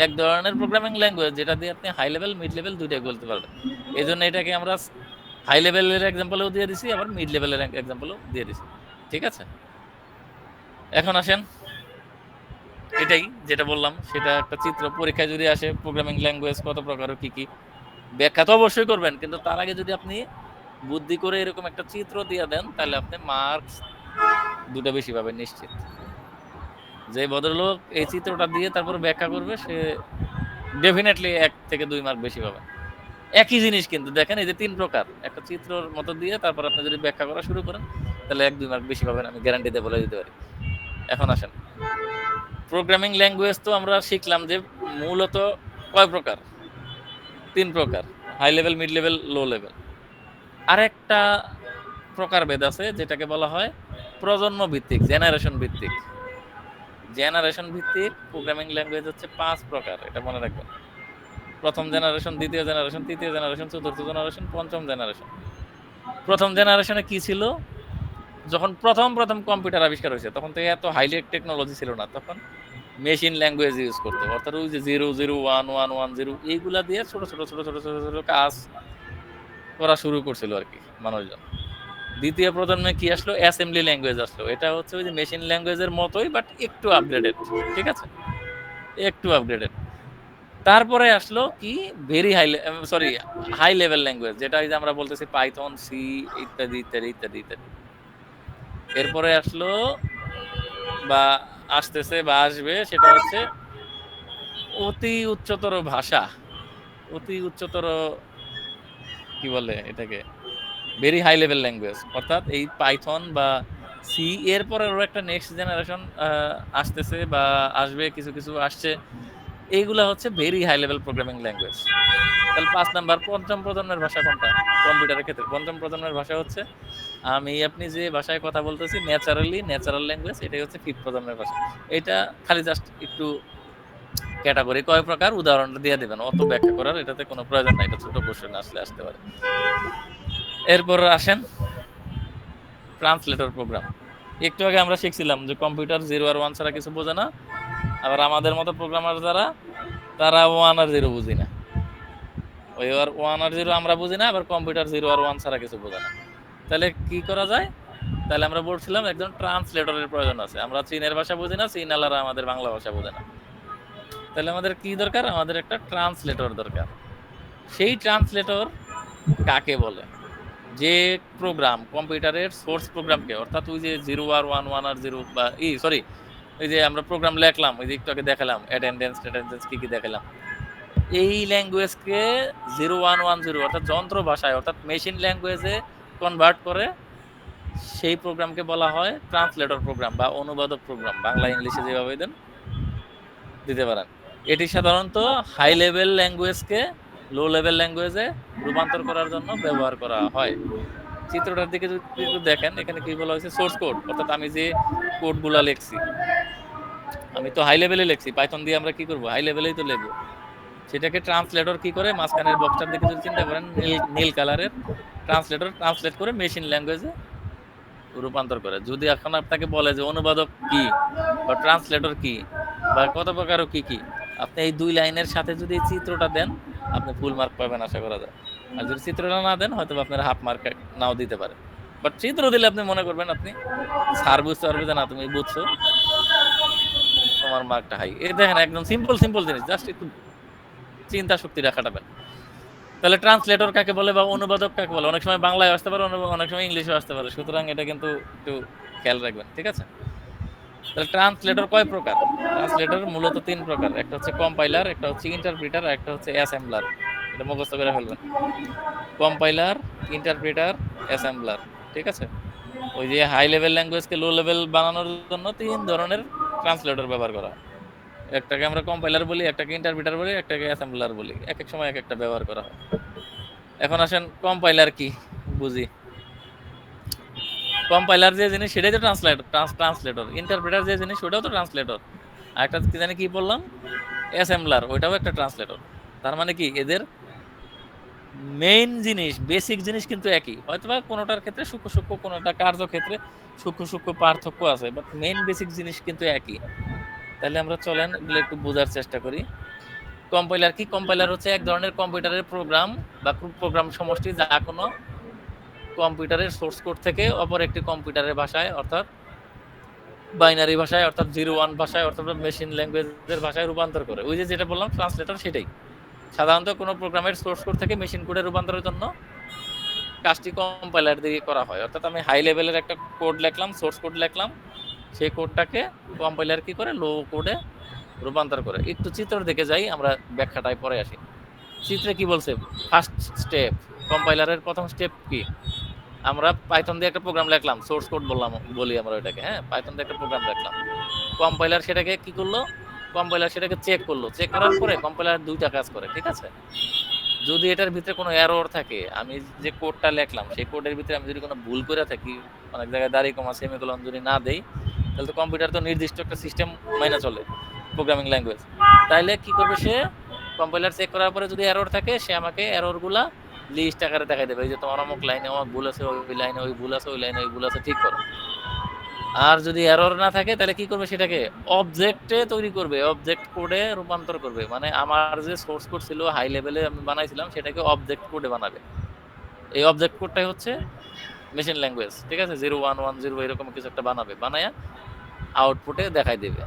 এক ধরনের প্রোগ্রামিং ল্যাঙ্গুয়েজ যেটা দিয়ে আপনি হাই লেভেল মিড লেভেল দুইটাই বলতে পারবেন। এই জন্য এটাকে আমরা হাই লেভেলের এক্সাম্পলেও দিয়ে দিছি, আবার মিড লেভেলের এক্সাম্পলেও দিয়ে দিছি। ঠিক আছে, এখন আসেন এটাই যেটা বললাম সেটা একটা চিত্র পরীক্ষায় যদি আসে প্রোগ্রামিং ল্যাঙ্গুয়েজ কত প্রকার কি কি, ব্যাখ্যা তো অবশ্যই করবেন, কিন্তু তার আগে যদি আপনি বুদ্ধি করে এরকম একটা চিত্র দিয়ে দেন তাহলে আপনি মার্কস দুটো বেশি পাবেন নিশ্চিত। যে ভদ্রলোক এই চিত্রটা দিয়ে তারপর ব্যাখ্যা করবে সে ডেফিনেটলি 1 থেকে 2 মার্ক বেশি পাবে। একই জিনিস কিন্তু দেখেন এই যে 3 প্রকার, একটা চিত্রর মতো দিয়ে তারপর আপনি যদি ব্যাখ্যা করা শুরু করেন তাহলে 1-2 মার্ক বেশি পাবেন, আমি গ্যারান্টি দিয়ে বলে দিতে পারি। এখন আসেন প্রোগ্রামিং ল্যাঙ্গুয়েজ তো আমরা শিখলাম যে মূলত কয় প্রকার, 3 প্রকার, high level, mid level, low level. আরেকটা প্রকারভেদ আছে যেটাকে বলা হয় প্রজন্ম ভিত্তিক, জেনারেশন ভিত্তিক। জেনারেশন ভিত্তিক প্রোগ্রামিং ল্যাঙ্গুয়েজ হচ্ছে 5 প্রকার, এটা মনে রাখবেন। প্রথম জেনারেশন, দ্বিতীয় জেনারেশন, তৃতীয় জেনারেশন, চতুর্থ জেনারেশন, পঞ্চম জেনারেশন। প্রথম জেনারেশনে কি ছিল, যখন প্রথম কম্পিউটার আবিষ্কার হয়েছে তখন থেকে এত হাইলি টেকনোলজি ছিল না, তখন মেশিন ল্যাঙ্গুয়েজ ইউজ করতে, অর্থাৎ ওই যে 0 0 1 1 1 0 এইগুলা দিয়ে ছোট ছোট ছোট ছোট ছোট ছোট কাজ করা শুরু করছিল আর কি মানুষজন। দ্বিতীয় প্রজন্মে কি আসলো, অ্যাসেম্বলি ল্যাঙ্গুয়েজ আসলো, এটা হচ্ছে ওই যে মেশিন ল্যাঙ্গুয়েজের মতোই বাট একটু আপগ্রেডেড। ঠিক আছে, একটু আপগ্রেডেড। তারপরে আসলো কি ভেরি হাই লেভেল ল্যাঙ্গুয়েজ, যেটা এই যে আমরা বলতেছি পাইথন, সি ইত্যাদি ইত্যাদি ইত্যাদি ইত্যাদি। এরপরে আসলো বা আসতেছে বা আসবে সেটা হচ্ছে অতি উচ্চতর ভাষা, অতি উচ্চতর কি বলে এটাকে, ভেরি হাই লেভেল ল্যাঙ্গুয়েজ। অর্থাৎ এই পাইথন বা সি এরপরে ওর একটা নেক্সট জেনারেশন আসতেছে বা আসবে, কিছু কিছু আসছে, এইগুলা হচ্ছে very high level programming language. তাহলে 5 নাম্বার পঞ্চম প্রজন্মের ভাষা কোনটা কম্পিউটারের ক্ষেত্রে, পঞ্চম প্রজন্মের ভাষা হচ্ছে আপনি যে ভাষায় কথা বলতেছি ন্যাচারাল ল্যাঙ্গুয়েজ, এটাই হচ্ছে 5th প্রজন্মের ভাষা। এটা খালি জাস্ট একটু ক্যাটাগরি কয় প্রকার উদাহরণটা দিয়ে দেবেন, অত ব্যাখ্যা করার এটাতে কোনো প্রয়োজন নাই, এটা ছোট কোশ্চেন আসতে পারে। এরপর আসেন ট্রান্সলেটর প্রোগ্রাম। একটু আগে আমরা শিখছিলাম যে কম্পিউটার 0 আর 1 ছাড়া কিছু বোঝে না, আবার আমাদের মতো প্রোগ্রামার যারা তারা 1 আর 0 বুঝি না। ওই 1 আর 0 আমরা বুঝি না, আবার কম্পিউটার 0 আর 1 ছাড়া কিছু বোঝে না। তাহলে কি করা যায়, তাহলে আমরা বলছিলাম একজন ট্রান্সলেটরের প্রয়োজন আছে। আমরা চীনের ভাষা বুঝি না, চীনালারা আমাদের বাংলা ভাষা বোঝে না, তাহলে আমাদের কি দরকার, আমাদের একটা ট্রান্সলেটর দরকার। সেই ট্রান্সলেটর কাকে বলে, যে প্রোগ্রাম কম্পিউটারের সোর্স প্রোগ্রামকে, অর্থাৎ ওই যে 0 আর 1 1 আর 0 বা ওই যে আমরা প্রোগ্রাম লেখলাম, ওই যে একটু আগে দেখালাম অ্যাটেন্ডেন্স কি দেখালাম, এই ল্যাঙ্গুয়েজকে 0 1 1 0 অর্থাৎ যন্ত্র ভাষায় অর্থাৎ মেশিন ল্যাঙ্গুয়েজে কনভার্ট করে সেই প্রোগ্রামকে বলা হয় ট্রান্সলেটর প্রোগ্রাম বা অনুবাদক প্রোগ্রাম। বাংলা ইংলিশে যেভাবে দেন দিতে পারেন। এটি সাধারণত হাই লেভেল ল্যাঙ্গুয়েজকে লো লেভেল ল্যাঙ্গুয়েজে রূপান্তর করার জন্য ব্যবহার করা হয়। চিত্রটার দিকে যদি একটু দেখেন, এখানে কি বলা হয়েছে, সোর্স কোড, অর্থাৎ আমি যে কোডগুলা লিখছি, আমি তো হাই লেভেলে লিখছি, পাইথন দিয়ে আমরা কি করব, হাই লেভেলেই তো লিখবো। সেটাকে ট্রান্সলেটর কি করে, মাঝখানের বক্সটার দিকে যদি চিন্তা করেন, নীল কালারের ট্রান্সলেটর ট্রান্সলেট করে মেশিন ল্যাঙ্গুয়েজে রূপান্তর করে। যদি এখন আপনাকে বলে যে অনুবাদক কি বা ট্রান্সলেটর কি বা কত প্রকারও কি কি, আপনি এই 2 লাইনের সাথে যদি এই চিত্রটা দেন, আপনি ফুল মার্ক পাবেন আশা করা যায়। আর যদি চিত্রটা না দেন, হয়তো আপনার হাফ মার্ক নাও দিতে পারে। বাট চিত্র দিলে আপনি মনে করবেন আপনি স্যার বুঝতে পারবে যে না তুমি বুঝছো, তোমার মার্কটা হাই। এই দেখেন একদম সিম্পল সিম্পল জিনিস, জাস্ট একটু চিন্তা শক্তিটা খাটাবেন। তাহলে ট্রান্সলেটর কাকে বলে বা অনুবাদক কাকে বলে? অনেক সময় বাংলায় আসতে পারে, অনেক সময় ইংলিশে আসতে পারে। সুতরাং এটা কিন্তু একটু খেয়াল রাখবেন, ঠিক আছে? তাহলে ট্রান্সলেটর কয় প্রকার? ট্রান্সলেটর মূলত 3 প্রকার। একটা হচ্ছে কম্পাইলার, একটা হচ্ছে ইন্টারপ্রিটার, আর একটা হচ্ছে অ্যাসেম্বলার। এটা মুখস্থ করে ফেলবেন। কম্পাইলার, ইন্টারপ্রিটার, অ্যাসেম্বলার, ঠিক আছে? ওই যে হাই লেভেল ল্যাঙ্গুয়েজকে লো লেভেল বানানোর জন্য 3 ধরনের ট্রান্সলেটর ব্যবহার করা হয়। একটাকে আমরা কম্পাইলার বলি, একটাকে ইন্টারপ্রিটার বলি, একটাকে অ্যাসেম্বলার বলি। এক এক সময় এক একটা ব্যবহার করা হয়। এখন আসেন কম্পাইলার কি বুঝি। কম্পাইলার যে জিনিস সেটাই তো ট্রান্সলেটর। ইন্টারপ্রেটার যে জিনিস ওটাও তো ট্রান্সলেটর। আর একটা কি জানি কি বললাম, অ্যাসেম্বলার, ওইটাও একটা ট্রান্সলেটর। তার মানে কি এদের মেইন জিনিস, বেসিক জিনিস কিন্তু একই। হয়তোবা কোনোটার ক্ষেত্রে সূক্ষ্ম সূক্ষ্ম, কোনোটা কার্যক্ষেত্রে সূক্ষ্ম সূক্ষ্ম পার্থক্য আছে, বাট মেইন বেসিক জিনিস কিন্তু একই। তাহলে আমরা চলেন এগুলো একটু বোঝার চেষ্টা করি। কম্পাইলার কি? কম্পাইলার হচ্ছে এক ধরনের কম্পিউটারের প্রোগ্রাম বা প্রোগ্রাম সমষ্টি, যা কোনো কম্পিউটারের সোর্স কোড থেকে অপর একটি কম্পিউটারের ভাষায়, অর্থাৎ বাইনারি ভাষায়, অর্থাৎ 0-1 ভাষায়, অর্থাৎ মেশিন ল্যাঙ্গুয়েজের ভাষায় রূপান্তর করে। ওই যে যেটা বললাম ট্রান্সলেটর, সেটাই। সাধারণত কোনো প্রোগ্রামের সোর্স কোড থেকে মেশিন কোডে রূপান্তরের জন্য কাজটি কম্পাইলার দিয়ে করা হয়। অর্থাৎ আমি হাই লেভেলের একটা কোড লিখলাম, সোর্স কোড লিখলাম, সেই কোডটাকে কম্পাইলার কি করে, লো কোডে রূপান্তর করে। একটু চিত্র দেখে যাই, আমরা ব্যাখ্যাটায় পরে আসি। চিত্রে কি বলছে, ফার্স্ট স্টেপ, কম্পাইলারের প্রথম স্টেপ কি? আমরা পাইথন দিয়ে একটা প্রোগ্রাম লিখলাম, সোর্স কোড বলি আমরা ওইটাকে, হ্যাঁ, পাইথন দিয়ে একটা প্রোগ্রাম লিখলাম। কম্পাইলার সেটাকে কি করলো, কম্পাইলার সেটাকে চেক করলো। চেক করার পরে কম্পাইলার 2টা কাজ করে, ঠিক আছে? যদি এটার ভিতরে কোনো এরর থাকে, আমি যে কোডটা লিখলাম সেই কোডের ভিতরে আমি যদি কোনো ভুল করে থাকি, অনেক জায়গায় দাঁড়ি কমা সেমিকোলন যদি না দেই, তাহলে তো কম্পিউটার তো নির্দিষ্ট একটা সিস্টেম মাইনে চলে, প্রোগ্রামিং ল্যাঙ্গুয়েজ। তাইলে কি করবে সে, কম্পাইলার চেক করার পরে যদি এরর থাকে, সে আমাকে এররগুলা লিস্ট আকারে দেখাই দেবে, এই যে তোমার অমুক লাইনে অমুক ভুল আছে, ওই লাইনে ওই ভুল আছে, ওই লাইনে ওই ভুল আছে, ঠিক করো। আর যদি এরর না থাকে, তাহলে কি করবে, সেটাকে অবজেক্টে তৈরি করবে, অবজেক্ট কোডে রূপান্তর করবে। মানে আমার যে সোর্স কোড ছিল হাই লেভেলে আমি বানাইছিলাম, সেটাকে অবজেক্ট কোডে বানাবে। এই অবজেক্ট কোডটাই হচ্ছে মেশিন ল্যাঙ্গুয়েজ, ঠিক আছে? 0-1-1-0 এরকম কিছু একটা বানাবে, বানায়া আউটপুটে দেখাই দেবে।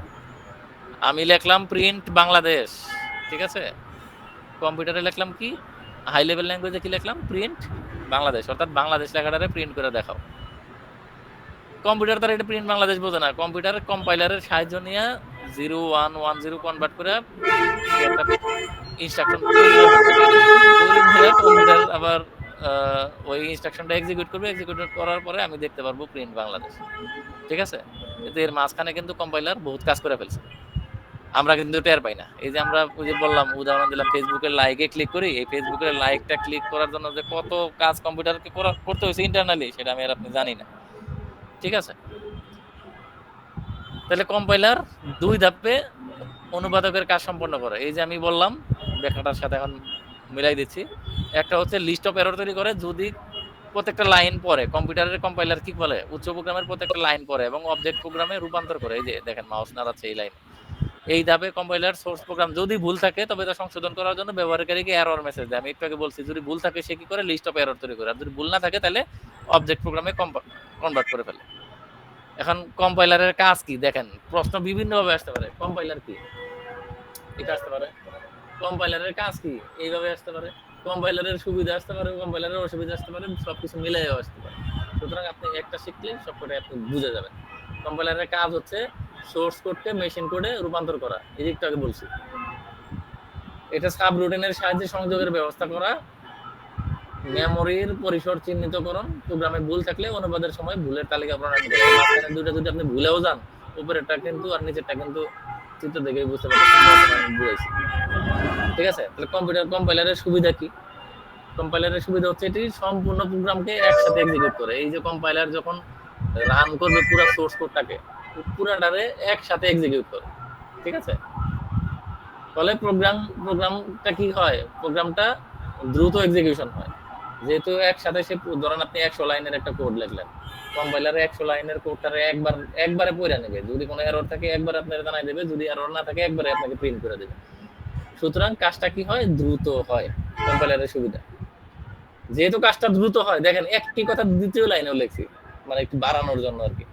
আমি লিখলাম প্রিন্ট বাংলাদেশ, ঠিক আছে? কম্পিউটারে লিখলাম কি, হাই লেভেল ল্যাঙ্গুয়েজে কি লিখলাম, প্রিন্ট বাংলাদেশ, অর্থাৎ বাংলাদেশ লেখাটারে প্রিন্ট করে দেখাও। কম্পিউটার তার এটা প্রিন্ট বাংলাদেশ বোঝে না, কম্পিউটার কম্পাইলারের সাহায্য নিয়ে 0-1-1-0 কনভার্ট করে একটা ইনস্ট্রাকশন তৈরি কম্পিউটার আবার ওই ইনস্ট্রাকশনটা এক্সিকিউট করবে। এক্সিকিউট করার পরে আমি দেখতে পারবো প্রিন্ট বাংলাদেশ, ঠিক আছে? কিন্তু এর মাঝখানে কিন্তু কম্পাইলার বহুত কাজ করে ফেলছে, আমরা কিন্তু টের পাই না। এই যে আমরা ওই যে বললাম, উদাহরণ দিলাম, ফেসবুকের লাইকে ক্লিক করি, এই ফেসবুকের লাইকটা ক্লিক করার জন্য যে কত কাজ কম্পিউটারকে করতে হয়েছে ইন্টারনালি, সেটা আমি আর আপনি জানি না, ঠিক আছে? তাহলে কম্পাইলার 2 ধাপে অনুবাদকের কাজ সম্পন্ন করে। এই যে আমি বললাম, ব্যাখ্যাটার সাথে এখন মিলাই দিচ্ছি। একটা হচ্ছে লিস্ট অফ এরর তৈরি করে, যদি প্রত্যেকটা লাইন পড়ে, কম্পিউটারের কম্পাইলার কি বলে, উচ্চ প্রোগ্রামের প্রত্যেকটা লাইন পড়ে এবং অবজেক্ট প্রোগ্রামে রূপান্তর করে। এই যে দেখেন মাউস নাড়াচ্ছে এই লাইন। এই ধাপে কম্পাইলার সোর্স প্রোগ্রাম যদি ভুল থাকে, তবে তা সংশোধন করার জন্য ব্যবহারকারীকে এরর মেসেজ দেয়। আমি একটু আগে বলছি, যদি ভুল থাকে সে কি করে, লিস্ট অফ এরর তৈরি করে। আর যদি ভুল না থাকে, তাহলে অবজেক্ট প্রোগ্রামে কনভার্ট করে ফেলে। এখন কম্পাইলারের কাজ কি দেখেন, প্রশ্ন বিভিন্নভাবে আসতে পারে। কম্পাইলার কি, এটা আসতে পারে। কম্পাইলারের কাজ কি, এইভাবে আসতে পারে। কম্পাইলারের সুবিধা আসতে পারে, কম্পাইলারের অসুবিধা আসতে পারে, সবকিছু মিলাইও আসতে পারে। সুতরাং আপনি একটা শিখলে সবকটাই আপনি বুঝে যাবেন। কম্পাইলারের কাজ হচ্ছে সোর্স কোডকে মেশিন কোডে রূপান্তর করা, এই একটু আগে বলছি। এটা সাবরুটিনের সাহায্যে সংযোগের ব্যবস্থা করা, মেমোরির পরিসর চিহ্নিতকরণ, প্রোগ্রামে ভুল থাকলে অনুবাদের সময় ভুলের তালিকা প্রণয়ন করে। মাঝখানে দুইটা যদি আপনি ভুলেও যান, উপরেরটা কিন্তু আর নিচেরটা কিন্তু চিত্র দেখেই বুঝতে পারতেছেন আমি বুঝাইছি। ঠিক আছে? তাহলে কম্পাইলারের সুবিধা কি? কম্পাইলারের সুবিধা হচ্ছে এটি সম্পূর্ণ প্রোগ্রামকে একসাথে এক্সিকিউট করে। এই যে কম্পাইলার যখন রান করবে পুরো সোর্স কোডটাকে, পুরাটারে একসাথে এক্সিকিউট করে। ঠিক আছে? ফলে প্রোগ্রামটা কি হয়? প্রোগ্রামটা দ্রুত এক্সিকিউশন হয়। যেহেতু একসাথে ধরেন আপনি 100 লাইনের একটা কোড লিখলেন। কম্পাইলারে 100 লাইনের কোডটারে একবারে পড়ে নেবে। যদি কোনো এরর থাকে একবারে আপনাকে জানাই দেবে, যদি এরর না থাকে একবারে আপনাকে প্রিন্ট করে দেবে। সুতরাং কাজটা কি হয়? দ্রুত হয়। কম্পাইলারের সুবিধা। যেহেতু কাজটা দ্রুত হয়, দেখেন একই কথা দ্বিতীয় লাইনেও লিখছি, মানে একটু বাড়ানোর জন্য আরকি।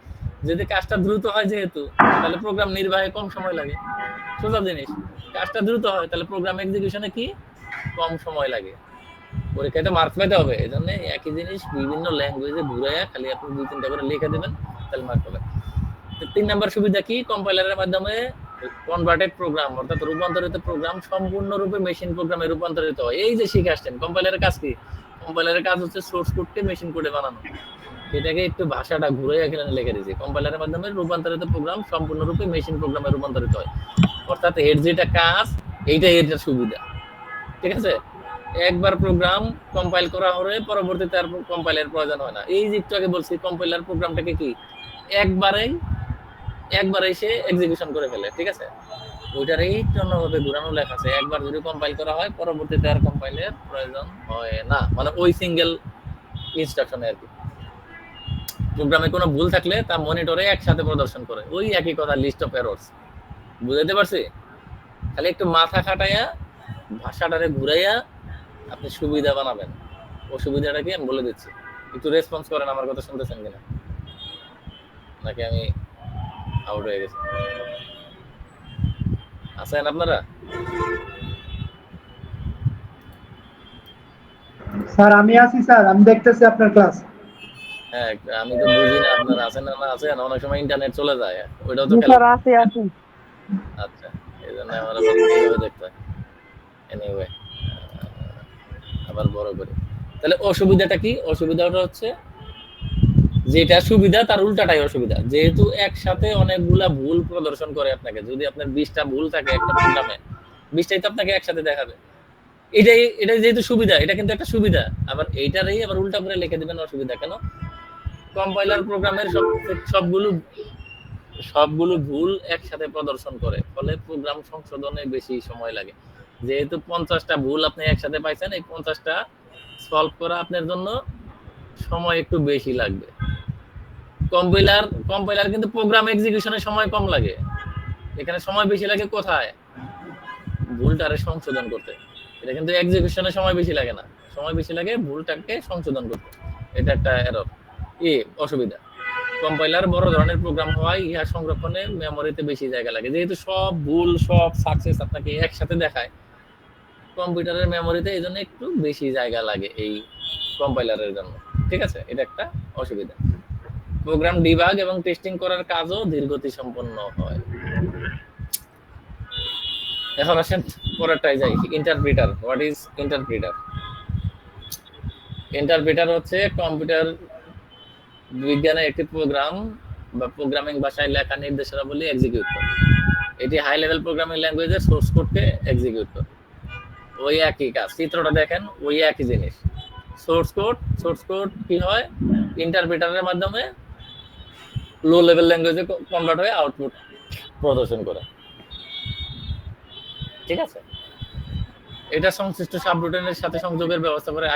যদি কাজটা দ্রুত হয় যেহেতু, তাহলে প্রোগ্রাম নির্বাহে কম সময় লাগে। সোজা জিনিস। কাজটা দ্রুত হয়, তাহলে প্রোগ্রাম এক্সিকিউশনে কি? কম সময় লাগে। পরীক্ষায় তো মার্কস পেতে হবে। এজন্য একই জিনিস বিভিন্ন ল্যাঙ্গুয়েজে ঘুরাইয়া খালি আপনি ২-৩টা করে লিখে দিবেন, তাহলে মার্ক পাবেন। ৩ নাম্বার সুবিধা কি? কম্পাইলারের মাধ্যমে কনভার্টেড প্রোগ্রাম অর্থাৎ রূপান্তরিত প্রোগ্রাম সম্পূর্ণরূপে মেশিন প্রোগ্রামে রূপান্তরিত হয়। এই যে শিখে আসছেন, কম্পাইলারের কাজ কি? কম্পাইলারের কাজ হচ্ছে সোর্স কোডকে মেশিন কোডে বানানো। এটাকে একটু ভাষাটা ঘুরাইয়া এখানে লিখে দিয়েছি। কম্পাইলারের মাধ্যমে রূপান্তরিত প্রোগ্রাম সম্পূর্ণরূপে মেশিন প্রোগ্রামে রূপান্তরিত হয়। অর্থাৎ এর যেটা কাজ, এইটাই এর সুবিধা। ঠিক আছে? একবার প্রোগ্রাম কম্পাইল করা হলে পরবর্তীতে আর কম্পাইলের প্রয়োজন হয় না। এই যে একটু আগে বলছি কম্পাইলার প্রোগ্রামটাকে কি একবারেই সে এক্সিকিউশন করে ফেলে। ঠিক আছে? ওইটার একটু অন্যভাবে ঘুরানো লেখা আছে। একবার যদি কম্পাইল করা হয় পরবর্তীতে আর কম্পাইলের প্রয়োজন হয় না। মানে ওই সিঙ্গেল ইনস্ট্রাকশনে আর কি। প্রোগ্রামে কোনো ভুল থাকলে তা মনিটরে একসাথে প্রদর্শন করে। ওই একই কথা, লিস্ট অফ এররস। বুঝাইতে পারছি? খালি একটু মাথা খাটাইয়া ভাষাটারে ঘুরাইয়া আপনি সুবিধা বানাবেন। অসুবিধাটা কি আমি বলে দিচ্ছি। একটু রেসপন্স করেন, আমার কথা শুনতেছেন কিনা, নাকি আমি আউট হয়ে গেছি? আছেন আপনারা? স্যার আমি আছি স্যার, আমি দেখতেছি আপনার ক্লাস। হ্যাঁ, আমি তো বুঝি না আপনারা আছেন না আছেন। অনেক সময় ইন্টারনেট চলে যায়, ওইটাও তো জি খেয়াল। স্যার, আছি আছি। আচ্ছা, এই জন্য আমার আবার এইভাবে দেখতে হয়। এনিওয়ে, আবার বড় করে। তাহলে অসুবিধাটা কি? অসুবিধাটা হচ্ছে যেটা সুবিধা তার উল্টাটাই অসুবিধা। যেহেতু একসাথে অনেকগুলা ভুল প্রদর্শন করে আপনাকে, যদি আপনার 20টা ভুল থাকে একটা প্রোগ্রামে, 20টাই তো আপনাকে একসাথে দেখাবে। এটাই যেহেতু সুবিধা, এটা কিন্তু একটা সুবিধা। আবার এইটারই আবার উল্টা করে লিখে দিবেন অসুবিধা কেন? কম্পাইলার প্রোগ্রামের সবগুলো ভুল একসাথে প্রদর্শন করে, ফলে প্রোগ্রাম সংশোধনে বেশি সময় লাগে। যেহেতু 50টা ভুল আপনি একসাথে পাইছেন, এই 50টা সলভ করা আপনার জন্য সময় একটু বেশি লাগবে। কম্পাইলার কিন্তু প্রোগ্রাম এক্সিকিউশনে সময় কম লাগে। এখানে সময় বেশি লাগে কোথায়? ভুলটারে সংশোধন করতে। এটা কিন্তু এক্সিকিউশনে সময় বেশি লাগে না, সময় বেশি লাগে ভুলটাকে সংশোধন করতে। এটা একটা এরর, অসুবিধা। কম্পাইলার বড় ধরনের প্রোগ্রাম হওয়ায় ইহা সংরক্ষণে মেমোরিতে বেশি জায়গা লাগে। যেহেতু সব ভুল সব সাকসেস আপনাকে একসাথে দেখায়, কম্পিউটারের মেমোরিতে এই জন্য একটু বেশি জায়গা লাগে এই কম্পাইলারের জন্য। ঠিক আছে? এটা একটা অসুবিধা। প্রোগ্রাম ডিবাগ এবং টেস্টিং করার কাজও ধীরগতি সম্পন্ন হয়। এখন আসেন পরেরটাই যাই। Interpreter. What is interpreter? Interpreter হচ্ছে কম্পিউটার বিজ্ঞানের একটি প্রোগ্রাম বা প্রোগ্রামিং ভাষায় লেখা নির্দেশাবলী এক্সিকিউট করে। এটি হাই লেভেল প্রোগ্রামিং ল্যাঙ্গুয়েজের সোর্স কোডকে এক্সিকিউট করে। ওই একই কাজ, চিত্রটা দেখেন, ওই একই জিনিস। সোর্স কোড কি হয়? ইন্টারপ্রিটারের মাধ্যমে লো লেভেল ল্যাঙ্গুয়েজে কনভার্ট হয়ে আউটপুট প্রদর্শন করে। ঠিক আছে? এটা সংশ্লিষ্ট সাবরুটিনের সাথে সংযোগের ব্যবস্থা করে।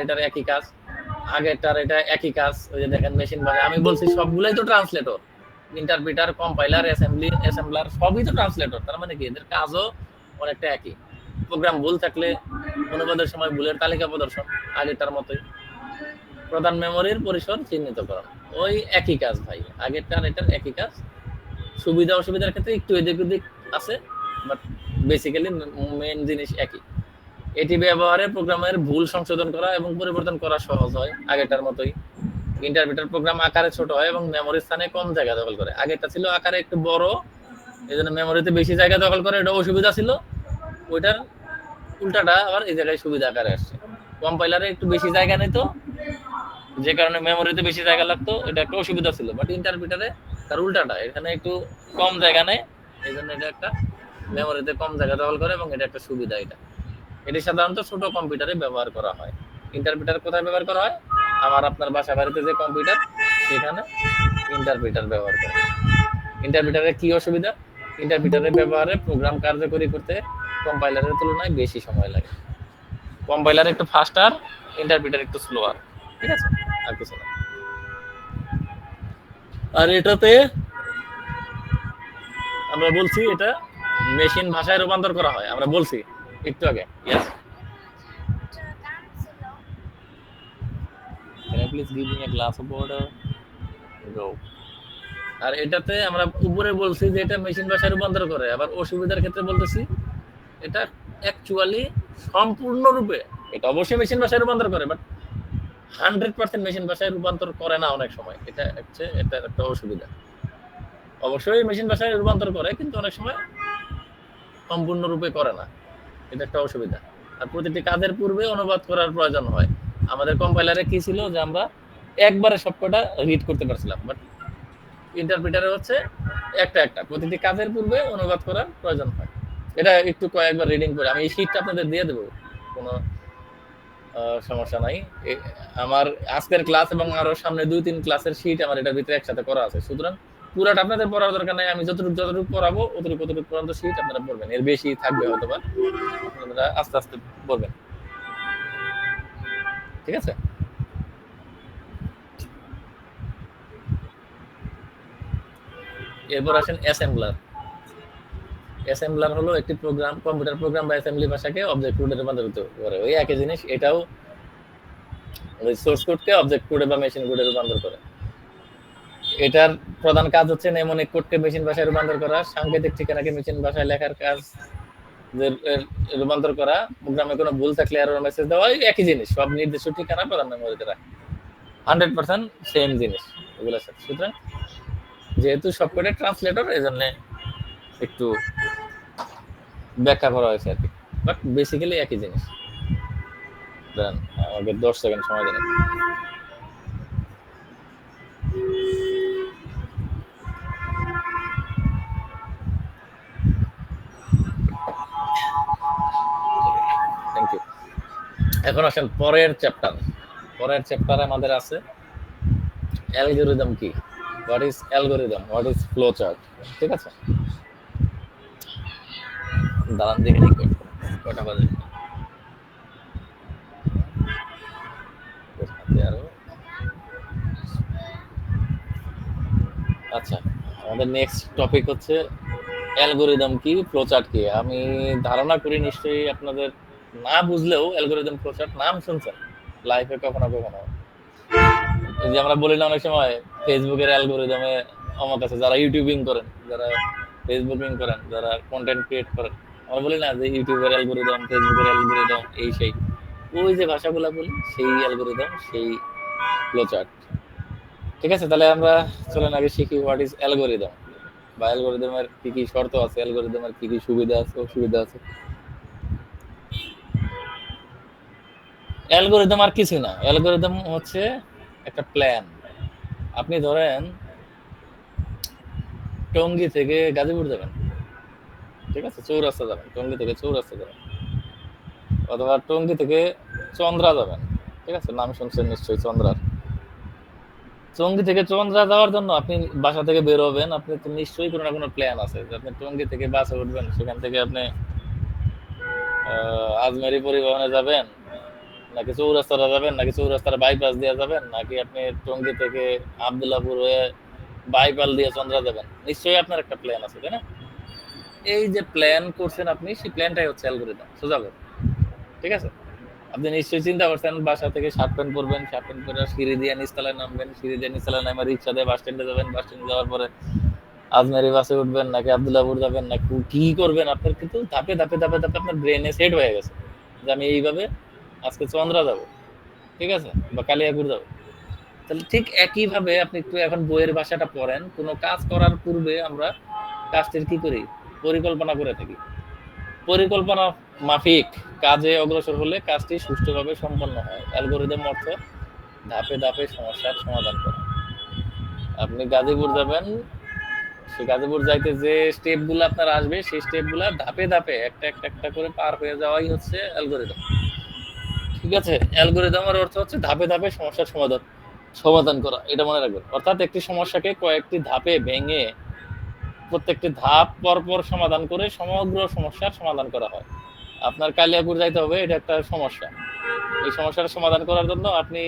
এটার একই কাজ, এটা একই কাজ। ওই যে দেখেন মেশিন ভাষা, আমি বলছি সবগুলাই তো ট্রান্সলেটর। ইন্টারপ্রিটার, কম্পাইলার, অ্যাসেম্বলার সবই তো ট্রান্সলেটর। তার মানে কি এদের কাজও অনেকটা একই। প্রোগ্রাম ভুল থাকলে অনুবাদের সময় ভুলের তালিকা প্রদর্শন, আগেরটার মতোই। প্রধান মেমোরির পরিসর চিহ্নিতকরণ, ওই একই কাজ ভাই। এটার একই কাজ। সুবিধা অসুবিধার ক্ষেত্রে একটু এদিক ওদিক আছে, বাট বেসিক্যালি মেইন জিনিস একই। এটি ব্যবহারে প্রোগ্রামের ভুল সংশোধন করা এবং পরিবর্তন করা সহজ হয়, আগেরটার মতোই। ইন্টারপ্রিটার প্রোগ্রাম আকারে ছোট হয় এবং মেমোরির স্থানে কম জায়গা দখল করে। আগেরটা ছিল আকারে একটু বড়, এজন্য মেমোরিতে বেশি জায়গা দখল করে, এটা অসুবিধা ছিল। ওইটার উল্টাটা আবার এই জায়গায় সুবিধা আকারে আসছে। কম্পাইলারে একটু বেশি জায়গা নিত, যে কারণে মেমোরিতে বেশি জায়গা লাগতো, এটা একটা অসুবিধা ছিল। বাট ইন্টারপ্রিটারে তার উল্টাটা, এখানে একটু কম জায়গা নেয়, এই জন্য এটা একটা মেমোরিতে কম জায়গা দখল করে এবং এটা একটা সুবিধা। এটি সাধারণত ছোট কম্পিউটারে ব্যবহার করা হয়। ইন্টারপ্রিটার কোথায় ব্যবহার করা হয়? আমার আপনার বাসা বাড়িতে যে কম্পিউটার সেখানে ইন্টারপ্রিটার ব্যবহার করা হয়। ইন্টারপ্রিটারের কি অসুবিধা? ইন্টারপ্রিটারের ব্যবহারে প্রোগ্রাম কার্যকরী করতে কম্পাইলারের তুলনায় বেশি সময় লাগে। কম্পাইলার একটু ফাস্টার, ইন্টারপ্রিটার একটু স্লোয়ার। ঠিক আছে, আর কিছু না। আর এটাতে আমরা বলছি এটা মেশিন ভাষায় রূপান্তর করা হয়, আমরা বলছি একটু আগে। Yes, can you please give me a glass of water? Go. আর এটাতে আমরা উপরে বলছি যে এটা মেশিন ভাষায় রূপান্তর করে, আবার অসুবিধার ক্ষেত্রে বলতেছি এটা অ্যাকচুয়ালি সম্পূর্ণরূপে, এটা অবশ্যই মেশিন ভাষায় রূপান্তর করে, বাট 100% মেশিন ভাষায় রূপান্তর করে না অনেক সময়। এটা হচ্ছে এটা একটা অসুবিধা। অবশ্যই মেশিন ভাষায় রূপান্তর করে, কিন্তু অনেক সময় সম্পূর্ণরূপে করে না। এটা একটা অসুবিধা। আর প্রতিটি কাজের পূর্বে অনুবাদ করার প্রয়োজন হয়। আমাদের কম্পাইলারে কি ছিল যে আমরা একবারে সবকটা রিড করতে পারছিলাম, বাট ইন্টারপ্রিটারে হচ্ছে একটা প্রতিটি কাজের পূর্বে অনুবাদ করার প্রয়োজন হয়। এটা একটু কয়েকবার রিডিং করে আমি এই শীটটা আপনাদের দিয়ে দেবো, কোনো সমস্যা নাই। আমার আজকের ক্লাস এবং আরো সামনে 2-3 ক্লাসের শীট আমার এটার ভিতরে একসাথে করা আছে, সুতরাং পুরাটা আপনাদের পড়ার দরকার নাই। আমি যতটুকু পড়াবো অতটুকু পর্যন্ত শীট আপনারা পড়বেন, এর বেশি থাকবে হয়তো বা, আপনারা আস্তে আস্তে পড়বেন। ঠিক আছে, এরপর আসেন অ্যাসেম্বলার। অ্যাসেম্বলার হলো একটি প্রোগ্রাম, কম্পিউটার প্রোগ্রাম বা অ্যাসেম্বলি ভাষাকে অবজেক্ট কোডে রূপান্তরিত করে। ওই একই জিনিস, এটাও ওই সোর্স কোডকে অবজেক্ট কোডে বা মেশিন কোডে রূপান্তর করে। এটার প্রধান কাজ হচ্ছে নেমনিক কোডকে মেশিন ভাষায় রূপান্তর করা, সাংকেতিক ঠিকানাকে মেশিন ভাষায় লেখার কাজ রূপান্তর করা, প্রোগ্রামে কোনো ভুল থাকলে এরর মেসেজ দেওয়া, একই জিনিস। সব নির্দিষ্ট ঠিকানা প্রধান মেমোরিতে রাখে, 100% সেম জিনিস এগুলোর সাথে। সুতরাং যেহেতু সবকটা ট্রান্সলেটর, এই জন্য একটু ব্যাখ্যা করা হয়েছে আর কি, বাট বেসিক্যালি একই জিনিস। দেন আমাকে 10 সেকেন্ড সময় দিন। Thank you. এখন আসেন পরের চ্যাপ্টার। পরের চ্যাপ্টারে আমাদের আছে অ্যালগরিদম কি, what is algorithm, what is flow chart. ঠিক আছে, দাঁড়ান দেখে নিই কটা বাজে। আচ্ছা, আমাদের নেক্সট টপিক হচ্ছে অ্যালগরিদম কি, ফ্লোচার্ট কি। আমি ধারণা করি নিশ্চয়ই আপনাদের না বুঝলেও অ্যালগরিদম ফ্লোচার্ট নাম শুনছেন লাইফে কখনো কখনো। যে আমরা বলি না অনেক সময় ফেসবুকের অ্যালগরিদমে অমত আছে, যারা ইউটিউবিং করেন, যারা ফেসবুকিং করেন, যারা কন্টেন্ট ক্রিয়েট করেন, আমরা বলি না যে ইউটিউবের অ্যালগরিদম, ফেসবুকের অ্যালগরিদম, এই সেই, ওই যে ভাষাগুলো বলি সেই অ্যালগরিদম, সেই ফ্লোচার্ট। ঠিক আছে, তাহলে আমরা চলেন আগে শিখি হোয়াট ইজ অ্যালগরিদম, বা অ্যালগরিদমের কি কি শর্ত আছে, অ্যালগরিদমের কি কি সুবিধা আছে, অসুবিধা আছে। অ্যালগরিদম আর কিছু না, অ্যালগরিদম হচ্ছে একটা প্ল্যান। আপনি ধরেন টঙ্গী থেকে গাজীপুর যাবেন, ঠিক আছে, চৌরাস্তা যাবেন, টঙ্গী থেকে চৌরাস্তা যাবেন, অথবা টঙ্গী থেকে চন্দ্রা যাবেন। ঠিক আছে, নাম শুনছেন নিশ্চয়ই চন্দ্রার। টঙ্গী থেকে চন্দ্রা যাওয়ার জন্য আপনি বাসা থেকে বের হবেন, আপনি তো নিশ্চয়ই কোনো না কোনো প্ল্যান আছে যে আপনি টঙ্গী থেকে বাসে উঠবেন, সেখান থেকে আপনি আজমেরি পরিবহনে যাবেন, নাকি চৌরাস্তাটা যাবেন, নাকি চৌরাস্তার বাইপাস দিয়ে যাবেন, নাকি আপনি টঙ্গী থেকে আব্দুল্লাহপুর হয়ে বাইপাল দিয়ে চন্দ্রা যাবেন। নিশ্চয়ই আপনার একটা প্ল্যান আছে, তাই না? এই যে প্ল্যান করছেন আপনি, সেই প্ল্যানটাই হচ্ছে অ্যালগরিদম, সোজা কথা। ঠিক আছে, আপনি নিশ্চয়ই চিন্তা করছেন বাসা থেকে শার্ট প্যান্ট পরবেন, শার্ট প্যান্ট পরে সিঁড়ি দিয়ে নিচতলায় নামবেন, সিঁড়ি দিয়ে নিচতলায় নামে রিক্সা দিয়ে বাস স্ট্যান্ডে যাবেন, বাস স্ট্যান্ডে যাওয়ার পরে আজমেরি বাসে উঠবেন, নাকি আব্দুল্লাহপুর যাবেন, নাকি কি করবেন। আপনার কিন্তু ধাপে ধাপে ধাপে ধাপে আপনার ব্রেনে সেট হয়ে গেছে যে আমি এইভাবে আজকে চন্দ্রা যাব, ঠিক আছে, বা কালিয়াকুর যাব। তাহলে ঠিক একইভাবে আপনি একটু এখন বইয়ের ভাষাটা পড়েন, কোনো কাজ করার পূর্বে আমরা কাজটির কি করি, পরিকল্পনা করে থাকি। পরিকল্পনা মাফিক কাজে অগ্রসর হলে কাজটি সুষ্ঠুভাবে সম্পন্ন হয়। অ্যালগরিদম অর্থ ধাপে ধাপে সমস্যার সমাধান করা। আপনি গাজীপুর যাবেন, সেই গাজীপুর যাইতে যে স্টেপগুলো আপনার আসবে সেই স্টেপগুলো ধাপে ধাপে একটা একটা একটা করে পার হয়ে যাওয়াই হচ্ছে অ্যালগরিদম। ঠিক আছে, অ্যালগরিদমের অর্থ হচ্ছে ধাপে ধাপে সমস্যার সমাধান করা, এটা মনে রাখবেন। অর্থাৎ একটি সমস্যাকে কয়েকটি ধাপে ভেঙে প্রত্যেকটি ধাপ পরপর সমাধান করে সমগ্র সমস্যার সমাধান করা হয়। আপনার কালিয়াপুর যাইতে হবে, এটা একটা সমস্যা। এই সমস্যার সমাধান করার জন্য আপনি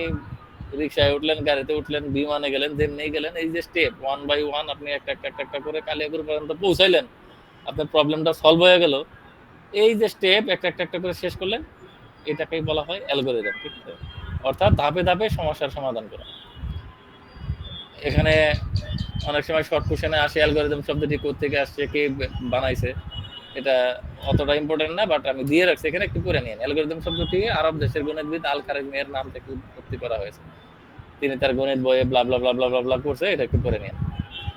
রিক্সায় উঠলেন, গাড়িতে উঠলেন, বিমানে গেলেন, যেমনি গেলেন, এই যে স্টেপ ওয়ান বাই ওয়ান আপনি একটা একটা একটা একটা করে কালিয়াপুর পর্যন্ত পৌঁছাইলেন, আপনার প্রবলেমটা সলভ হয়ে গেল। এই যে স্টেপ একটা একটা একটা করে শেষ করলেন, এটাকেই বলা হয় অ্যালগরিদম। ঠিক আছে, অর্থাৎ ধাপে ধাপে সমস্যার সমাধান করা। এখানে অনেক সময় শর্ট কোশ্চেনে আসে অ্যালগরিদম শব্দটি কোত্থেকে আসছে, কে বানাইছে, এটা অতটা ইম্পর্টেন্ট না, বাট আমি দিয়ে রাখছি এখানে, একটু পড়ে নিন। অ্যালগরিদম শব্দটি আরব দেশের গণিতবিদ আল খারাজমির নাম থেকে উৎপত্তি করা হয়েছে। তিনি তার গণিত বইয়ে ব্লা ব্লা ব্লা ব্লা ব্লা ব্লা করছে, এটা একটু পড়ে নিন।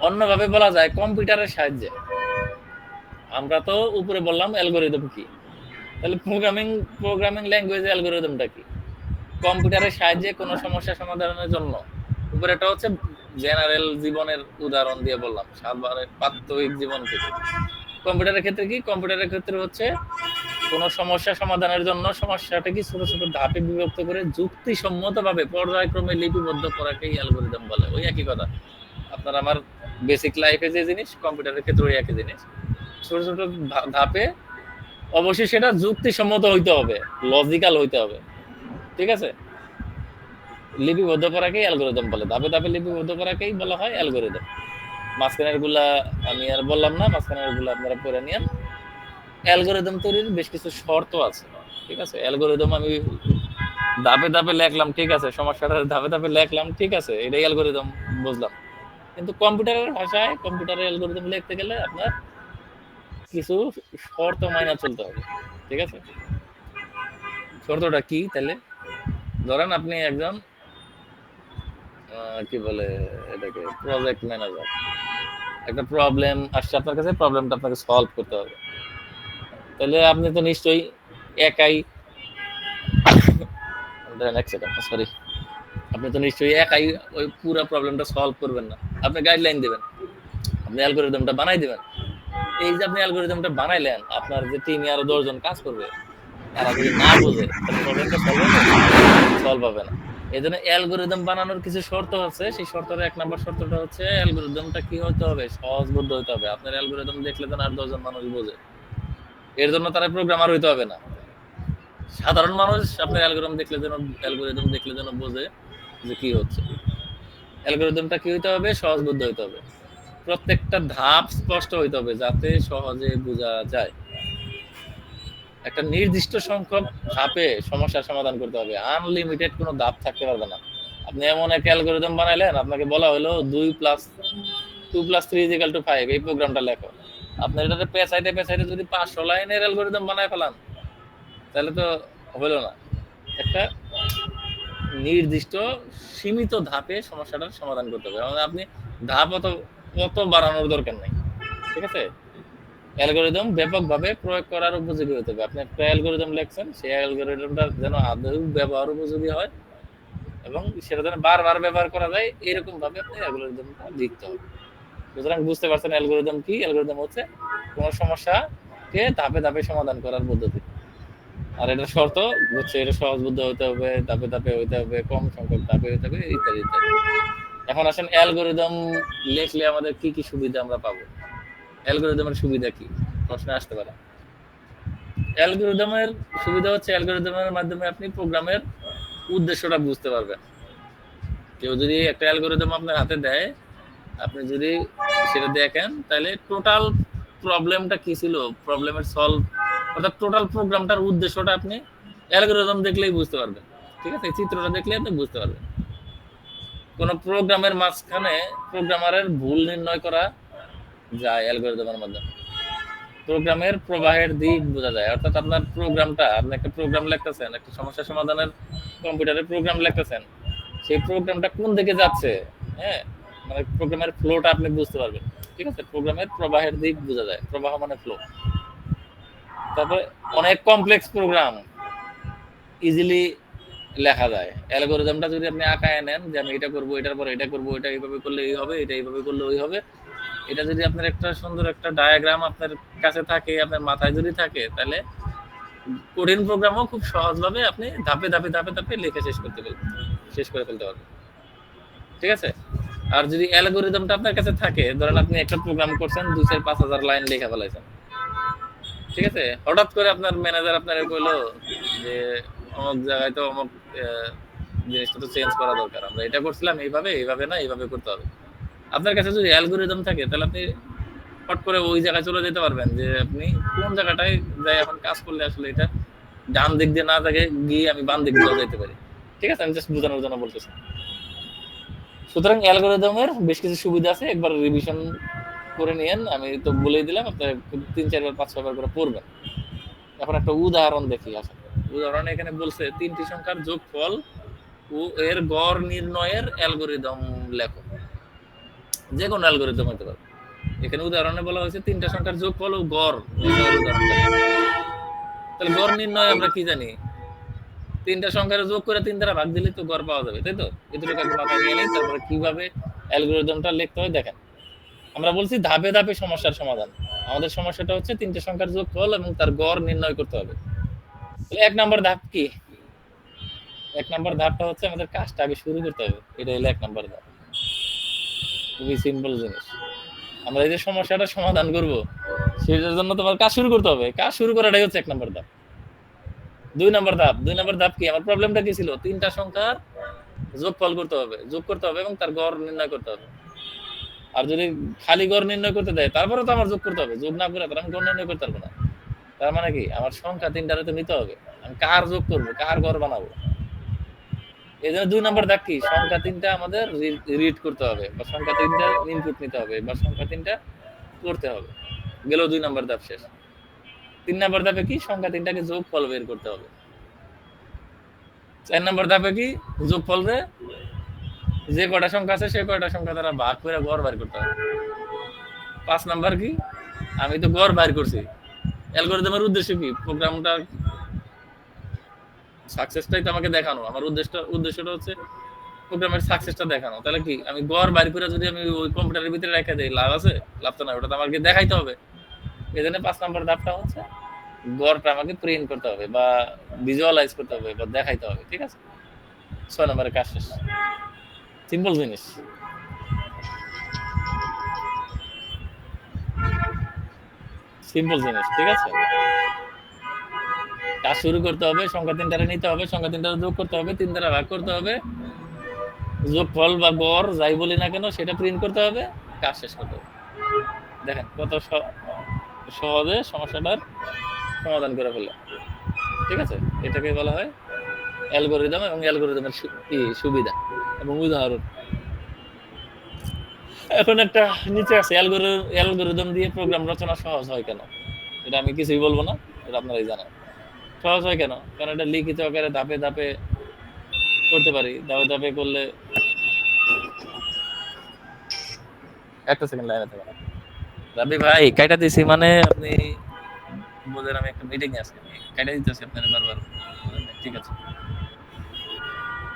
অন্যভাবে বলা যায় কম্পিউটারের সাহায্যে। আমরা তো উপরে বললাম অ্যালগরিদম কি, তাহলে প্রোগ্রামিং ল্যাঙ্গুয়েজে অ্যালগরিদমটা কি? কম্পিউটারের সাহায্যে কোনো সমস্যা সমাধানের জন্য। উপরে এটা হচ্ছে জেনারেল জীবনের উদাহরণ দিয়ে বললাম, সাধারণ প্রাত্যহিক জীবন থেকে। কম্পিউটারের ক্ষেত্রে কি? কম্পিউটারের ক্ষেত্রে হচ্ছে কোনো সমস্যা সমাধানের জন্য সমস্যাটাকে ছোট ছোট ধাপে বিভক্ত করে যুক্তিসম্মতভাবে পর্যায়ক্রমে লিপিবদ্ধ করাকেই অ্যালগরিদম বলে। ওই একই কথা, আপনার আমার বেসিক লাইফে যে জিনিস, কম্পিউটারের ক্ষেত্রে ওই একই জিনিস। ছোট ছোট ধাপে, অবশ্যই সেটা যুক্তিসম্মত হইতে হবে, লজিক্যাল হইতে হবে। ঠিক আছে, লিপিবদ্ধ করাকেই অ্যালগরিদম বলে। ধাপে ধাপে লিপিবদ্ধ করাকেই বলা হয় অ্যালগরিদম। মাঝখানের গুলা আমি আর বললাম না, মাঝখানের গুলা আপনারা পড়ে নিন। অ্যালগরিদম তৈরির বেশ কিছু শর্ত আছে। ঠিক আছে, অ্যালগরিদম আমি ধাপে ধাপে লেখলাম, ঠিক আছে, সমস্যাটা ধাপে ধাপে লেখলাম, ঠিক আছে, এটাই অ্যালগরিদম বুঝলাম। কিন্তু কম্পিউটারের ভাষায় কম্পিউটারে অ্যালগরিদম লিখতে গেলে আপনার কিছু শর্ত মাইনা চলতে হবে। ঠিক আছে, শর্তটা কি? তাহলে ধরেন আপনি একজন কি বলে এটাকে, প্রজেক্ট ম্যানেজার। একটা প্রবলেম আসছে আপনার কাছে, প্রবলেমটা আপনাকে সলভ করতে হবে। তাহলে আপনি তো নিশ্চয়ই একাই সরি আপনি তো নিশ্চয়ই একাই ওই পুরো প্রবলেমটা সলভ করবেন না। আপনি গাইডলাইন দিবেন, আপনি অ্যালগরিদমটা বানাই দিবেন। এই যে আপনি অ্যালগরিদমটা বানাইলেন, আপনার যে টিমে আরো 10 জন কাজ করবে, এরা যদি না বোঝে তাহলে প্রবলেমটা সলভ হবে না। এই জন্য অ্যালগরিদম বানানোর কিছু শর্ত আছে। সেই শর্তের 1 নম্বর শর্তটা হচ্ছে অ্যালগরিদমটা কি হতে হবে? সহজবোধ্য হতে হবে। আপনার অ্যালগরিদম দেখলে যেন আর 10 জন মানুষ বোঝে। এর জন্য তারা প্রোগ্রামার হইতে হবে না। সাধারণ মানুষ আপনার অ্যালগরিদম দেখলে যেন বোঝে যে কি হচ্ছে। অ্যালগরিদমটা কি হইতে হবে? সহজবোধ্য হইতে হবে। প্রত্যেকটা ধাপ স্পষ্ট হইতে হবে যাতে সহজে বোঝা যায়। একটা নির্দিষ্ট সংখ্যক ধাপে সমস্যার সমাধান করতে হবে। আনলিমিটেড কোনো ধাপ থাকতে পারবে না। আপনি এমন একটা অ্যালগরিদম বানাইলেন, আপনাকে বলা হলো 2 + 3 = 5, এই প্রোগ্রামটা লেখো। আপনি এটাতে পেঁচাইতে যদি 500 লাইনের অ্যালগরিদম বানায় ফেলান, তাহলে তো হলো না। একটা নির্দিষ্ট সীমিত ধাপে সমস্যাটার সমাধান করতে হবে। মানে আপনি ধাপ অত বাড়ানোর দরকার নাই। ঠিক আছে, অ্যালগরিদম ব্যাপকভাবে প্রয়োগ করার উপযোগী হতে হবে। আপনি একটা অ্যালগরিদম লিখছেন, সেই অ্যালগরিদমটা যেন আদৌ ব্যবহার উপযোগী হয় এবং সেটা যেন বারবার ব্যবহার করা যায়, এরকম ভাবে আপনি অ্যালগরিদমটা লিখতে হবে। সুতরাং বুঝতে পারছেন অ্যালগরিদম কি? অ্যালগরিদম হচ্ছে কোনো সমস্যাকে ধাপে ধাপে সমাধান করার পদ্ধতি। আর এটা শর্ত হচ্ছে এটা সহজবোধ্য হতে হবে, ধাপে ধাপে হইতে হবে, কম সংখ্যক ধাপে হইতে হবে, ইত্যাদি ইত্যাদি। এখন আসেন অ্যালগরিদম লিখলে আমাদের কি কি সুবিধা আমরা পাবো? অ্যালগরিদমের সুবিধা কি? প্রশ্ন আসতে পারে। অ্যালগরিদমের সুবিধা হচ্ছে অ্যালগরিদমের মাধ্যমে আপনি প্রোগ্রামের উদ্দেশ্যটা বুঝতে পারবেন। কেউ যদি একটা অ্যালগরিদম আপনার হাতে দেয়, আপনি যদি সেটা দেখেন, তাহলে টোটাল প্রবলেমটা কি ছিল, প্রবলেমের সলভ, অর্থাৎ টোটাল প্রোগ্রামটার উদ্দেশ্যটা আপনি অ্যালগরিদম দেখলেই বুঝতে পারবেন। ঠিক আছে, চিত্রটা দেখলে আপনি বুঝতে পারবেন। কোন প্রোগ্রামের মাঝখানে প্রোগ্রামারের ভুল নির্ণয় করা যায় অ্যালগরিদমের মাধ্যমে। প্রোগ্রামের প্রবাহের দিক বোঝা যায়। অর্থাৎ আপনার প্রোগ্রামটা, আপনি একটা প্রোগ্রাম লিখতেছেন, একটা সমস্যা সমাধানের কম্পিউটারে প্রোগ্রাম লিখতেছেন, সেই প্রোগ্রামটা কোন দিকে যাচ্ছে, হ্যাঁ, মানে প্রোগ্রামের ফ্লোটা আপনি বুঝতে পারবেন। ঠিক আছে, প্রোগ্রামের প্রবাহের দিক বোঝা যায়, প্রবাহ মানে ফ্লো। তারপরে অনেক কমপ্লেক্স প্রোগ্রাম ইজিলি লেখা যায়। অ্যালগরিদমটা যদি আপনি আঁকায় নেন যে আমি এটা করবো, এটার পরে এটা করবো, এটা এইভাবে করলে এই হবে, এটা এইভাবে করলে ওই হবে, এটা যদি আপনার একটা সুন্দর একটা ডায়াগ্রাম আপনার কাছে থাকে, আপনার মাথায় যদি থাকে, তাহলে কঠিন প্রোগ্রামও খুব সহজভাবে আপনি ধাপে ধাপে ধাপে ধাপে লিখে শেষ করে ফেলতে পারবেন। ঠিক আছে? আর যদি অ্যালগরিদমটা আপনার কাছে থাকে, ধরেন আপনি একটা প্রোগ্রাম করছেন ২-৫,০০০ লাইন লেখা ফেলাইছেন। ঠিক আছে? হঠাৎ করে আপনার ম্যানেজার আপনারে কইলো যে অমুক জায়গায় তো অমুক জিনিসটা তো চেঞ্জ করা দরকার। আমরা এটা করছিলাম এইভাবে না এইভাবে করতে হবে। আপনার কাছে যদি অ্যালগরিদম থাকে, তাহলে আপনি ফট করে ওই জায়গায় চলে যেতে পারবেন যে আপনি কোন জায়গাটায় যাই এখন কাজ করলে আসলে এটা ডান দিক দিয়ে না থাকে গিয়ে আমি বাম দিক দিয়ে যেতে পারি। ঠিক আছে? আমি জাস্ট বোঝানোর জন্য বলতেছি। সুতরাং অ্যালগরিদমের বেশ কিছু সুবিধা আছে, একবার রিভিশন করে নিয়েন। আমি তো বলেই দিলাম, আপনার ৩-৪ বার ৫-৬ বার করে পড়বেন। এখন একটা উদাহরণ দেখি আসলে। উদাহরণে এখানে বলছে ৩টি সংখ্যার যোগফল ও এর গড় নির্ণয়ের অ্যালগরিদম লেখো। যে কোনো অ্যালগরিদম হতে পারে। এখানে উদাহরণে বলা হয়েছে ৩টা সংখ্যার যোগফল ও গড় নির্ণয়ের উদাহরণ লেখো। তাহলে গড় নির্ণয় আমরা কি জানি? ৩টা সংখ্যার যোগ করে ৩ দ্বারা ভাগ দিলেই তো গড় পাওয়া যাবে, তাই তো? এতটুকু একটু মাথায় নিয়ে নেই, তারপরে কিভাবে অ্যালগরিদমটা লিখতে হয় দেখেন। আমরা বলছি ধাপে ধাপে সমস্যার সমাধান। আমাদের সমস্যাটা হচ্ছে ৩টে সংখ্যার যোগফল এবং তার গড় নির্ণয় করতে হবে। তাহলে ১ নাম্বার ধাপ কি? ১ নাম্বার ধাপটা হচ্ছে আমাদের কাজটা আগে শুরু করতে হবে। এটা হলো ১ নাম্বার ধাপ। খুবই সিম্পল জিনিস। আমরা এই যে সমস্যাটা সমাধান করব, সেটার জন্য তোমার কাজ শুরু করতে হবে। কাজ শুরু করাটাই হচ্ছে ১ নাম্বার ধাপ। ২ নাম্বার ধাপ কি? আমার প্রবলেমটা কি ছিল? ৩টা সংখ্যার যোগফল করতে হবে, যোগ করতে হবে এবং তার গড় নির্ণয় করতে হবে। আর যদি খালি গড় নির্ণয় করতে দেয়, তারপরে তো আমার যোগ করতে হবে। যোগ না করে তাহলে আমি গড় নির্ণয় করতে পারবো না। তার মানে কি? আমার সংখ্যা ৩টারে তো নিতে হবে। আমি কার যোগ করব, কার গড় বানাবো? এজন্য ২ নাম্বার ধাপ কি? সংখ্যা ৩টা আমাদের রিড করতে হবে বা সংখ্যা ৩টা ইনপুট নিতে হবে বা সংখ্যা ৩টা করতে হবে। গেল ২ নাম্বার ধাপ শেষ। ৩ নাম্বার ধাপে কি? সংখ্যা ৩টাকে যোগফল বের করতে হবে। ৪ নাম্বার ধাপে কি? যোগফলরে যে কয়টা সংখ্যা আছে সেই কয়টা সংখ্যা দ্বারা ভাগ করে গড় বের করতে হবে। ৫ নাম্বার কি? আমি তো গড় বের করছি। অ্যালগরিদমের উদ্দেশ্য কি? প্রোগ্রামটা সাকসেসটাই তো আমাকে দেখানো। আমার উদ্দেশ্যটা হচ্ছে প্রোগ্রামের সাকসেসটা দেখানো। তাহলে কি? আমি গড় বাইর করে যদি আমি ওই কম্পিউটারের ভিতরে রেখে দেই, লাভ আছে? লাভ তো না। ওটা তো আমাকে দেখাইতে হবে। এজন্য ৫ নাম্বার ধাপটা হচ্ছে গড়টা আমাকে প্রিন্ট করতে হবে বা ভিজুয়ালাইজ করতে হবে বা দেখাইতে হবে। ঠিক আছে? ৬ নাম্বারের কাজ শেষ। সিম্পল জিনিস। সিম্পল জিনিস। ঠিক আছে? কাজ শুরু করতে হবে, সংখ্যা ৩টারে নিতে হবে, সংখ্যা ৩টারে যোগ করতে হবে, ৩ দ্বারা ভাগ করতে হবে। যোগফল বা গড় যাই বলি না কেন সেটা প্রিন্ট করতে হবে, কাজ শেষ করতে হবে। দেখেন কত সহজে সমস্যাটার সমাধান করে ফেললাম। ঠিক আছে? এটাকে বলা হয় অ্যালগরিদম এবং অ্যালগরিদমের সুবিধা এবং উদাহরণ। এখন একটা নিচে আছে অ্যালগরিদম দিয়ে প্রোগ্রাম রচনা সহজ হয় কেন? এটা আমি কিছুই বলবো না, এটা আপনারাই জানেন। সহজ হয় কেন? কারণ এটা লিখিত আকারে ধাপে ধাপে করতে পারি। ধাপে ধাপে করলে একটা সেকেন্ড লাইনে থাকেন। রাবি ভাই কাইটা দিছি মানে আপনি বলেন আমি একটা মিটিং এ আছি। কাইটা দিতেছি আপনার বারবার। ঠিক আছে।